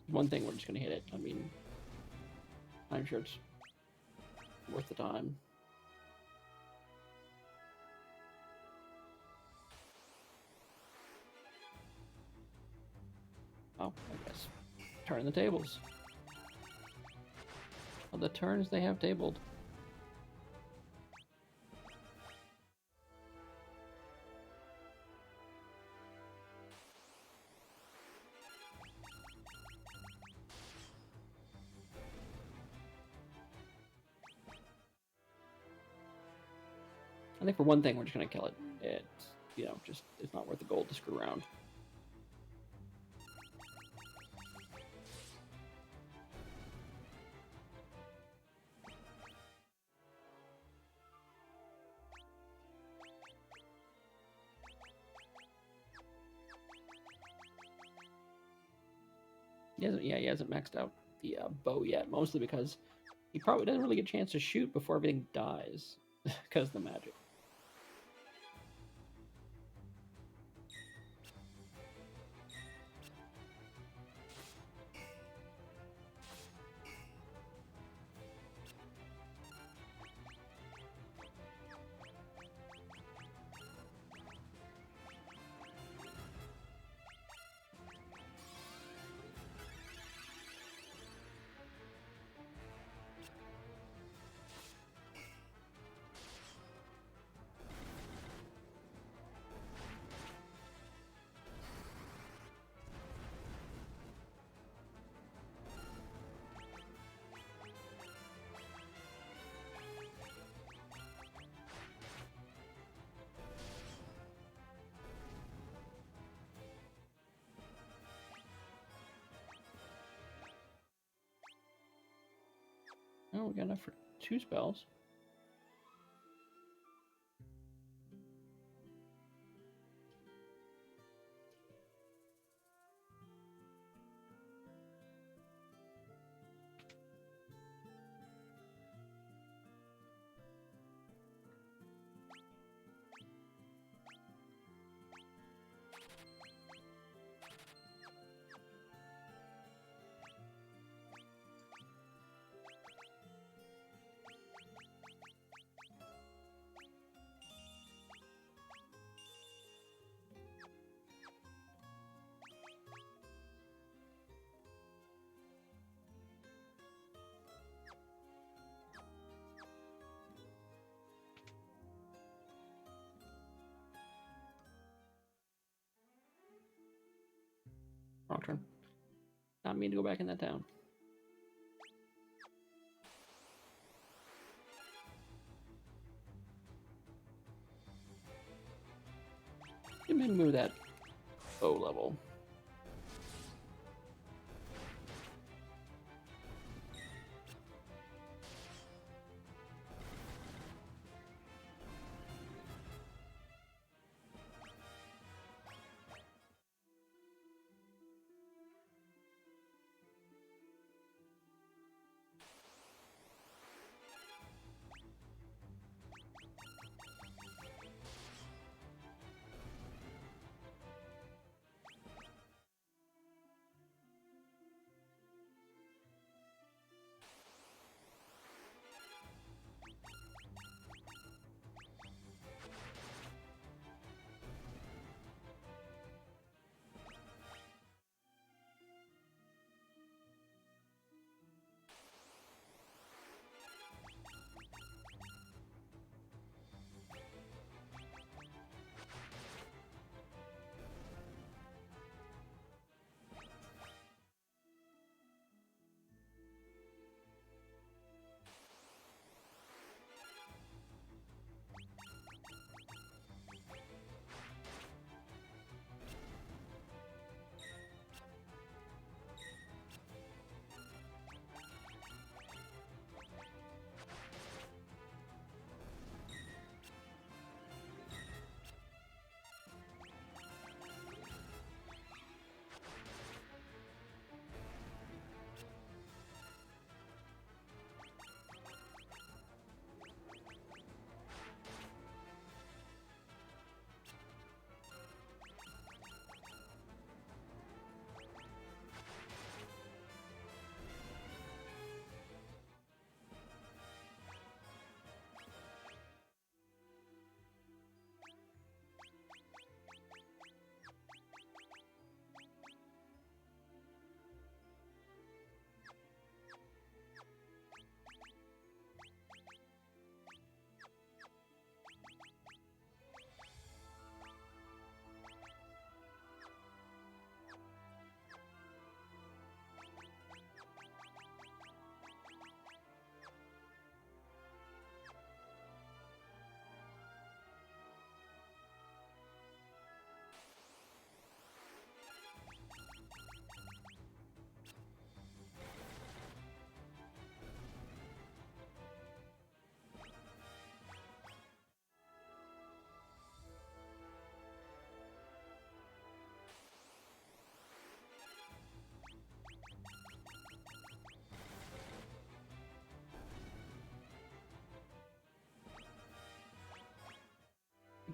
One thing, we're just gonna hit it. I mean, I'm sure it's worth the time. Oh, I guess. Turn the tables. Well, the turns they have tabled. I think for one thing, we're just gonna kill it. It's, you know, just, it's not worth the gold to screw around. He hasn't maxed out the bow yet, mostly because he probably doesn't really get a chance to shoot before everything dies because of the magic. Oh, we got enough for 2 spells. Wrong turn. Not mean to go back in that town. Didn't mean to move that bow level.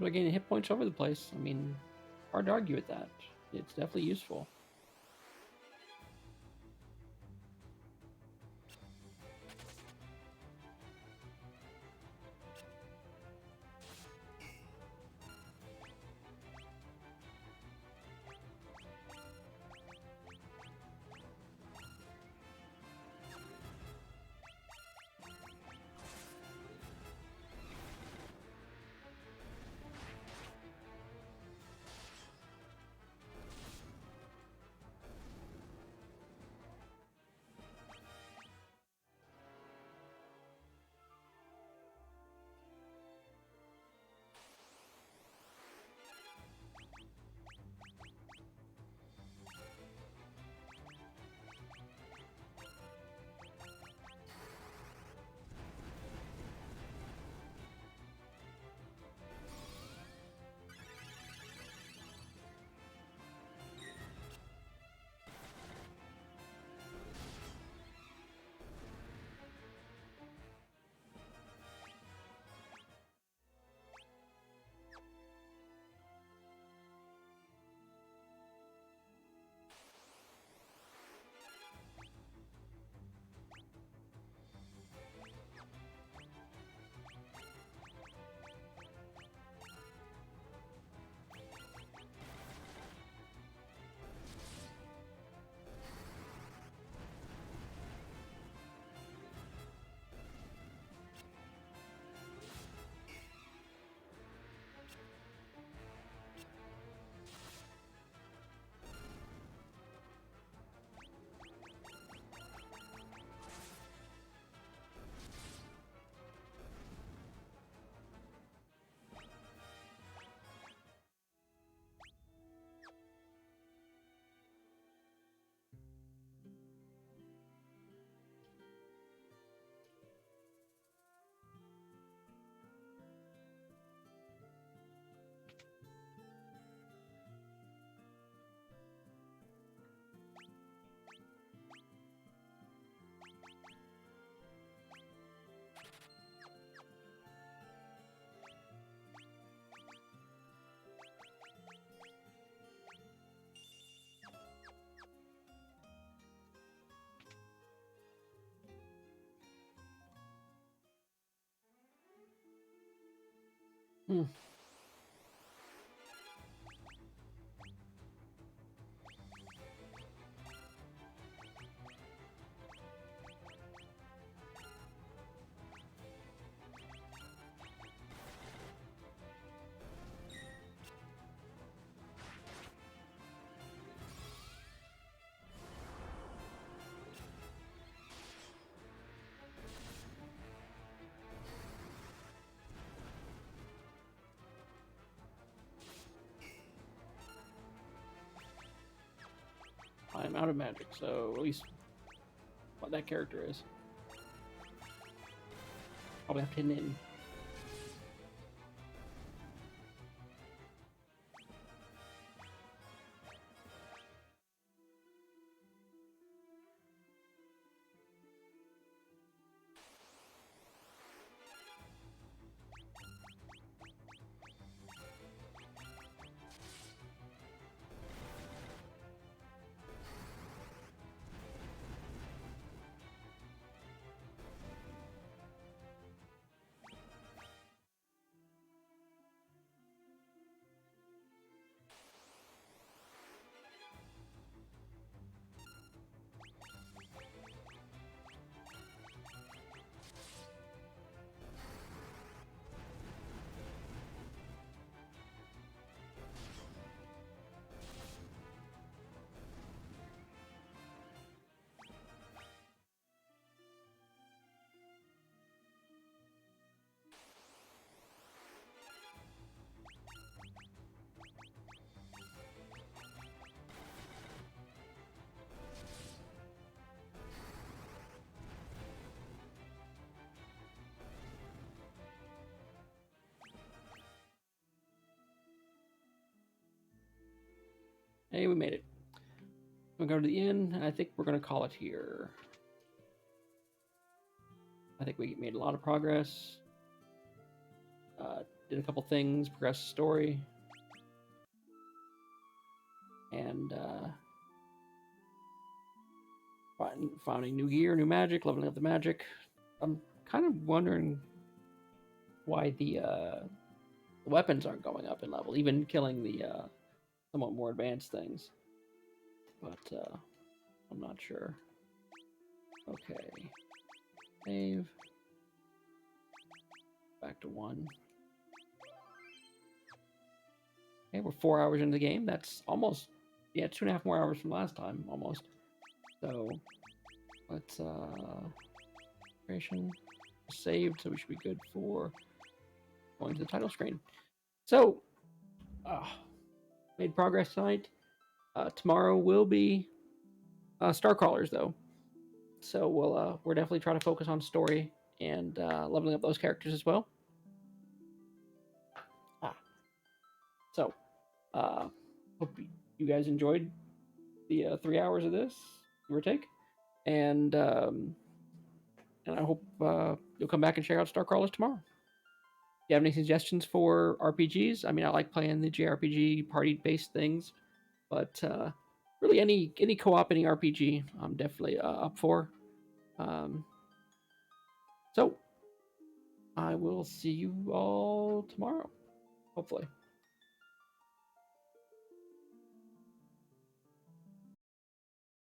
People are gaining hit points over the place. I mean, hard to argue with that. It's definitely useful. Hmm. I'm out of magic, so at least what that character is. Probably have to hit an in. Hey, we made it. We'll go to the inn, and I think we're going to call it here. I think we made a lot of progress. did a couple things, progressed the story, and finding new gear, new magic, leveling up the magic. I'm kind of wondering why the weapons aren't going up in level, even killing the somewhat more advanced things. But I'm not sure. Okay. Save. Back to 1. Okay, we're 4 hours into the game. That's almost, yeah, 2.5 more hours from last time, almost. So, let's, creation saved, so we should be good for going to the title screen. So, made progress tonight. Tomorrow will be Starcrawlers, though. So we're definitely trying to focus on story and leveling up those characters as well. So, hope you guys enjoyed the 3 hours of this, give or take, and I hope you'll come back and check out Starcrawlers tomorrow. If you have any suggestions for RPGs, I mean, I like playing the JRPG party-based things, but really any co-op, any RPG, I'm definitely up for. So, I will see you all tomorrow, hopefully.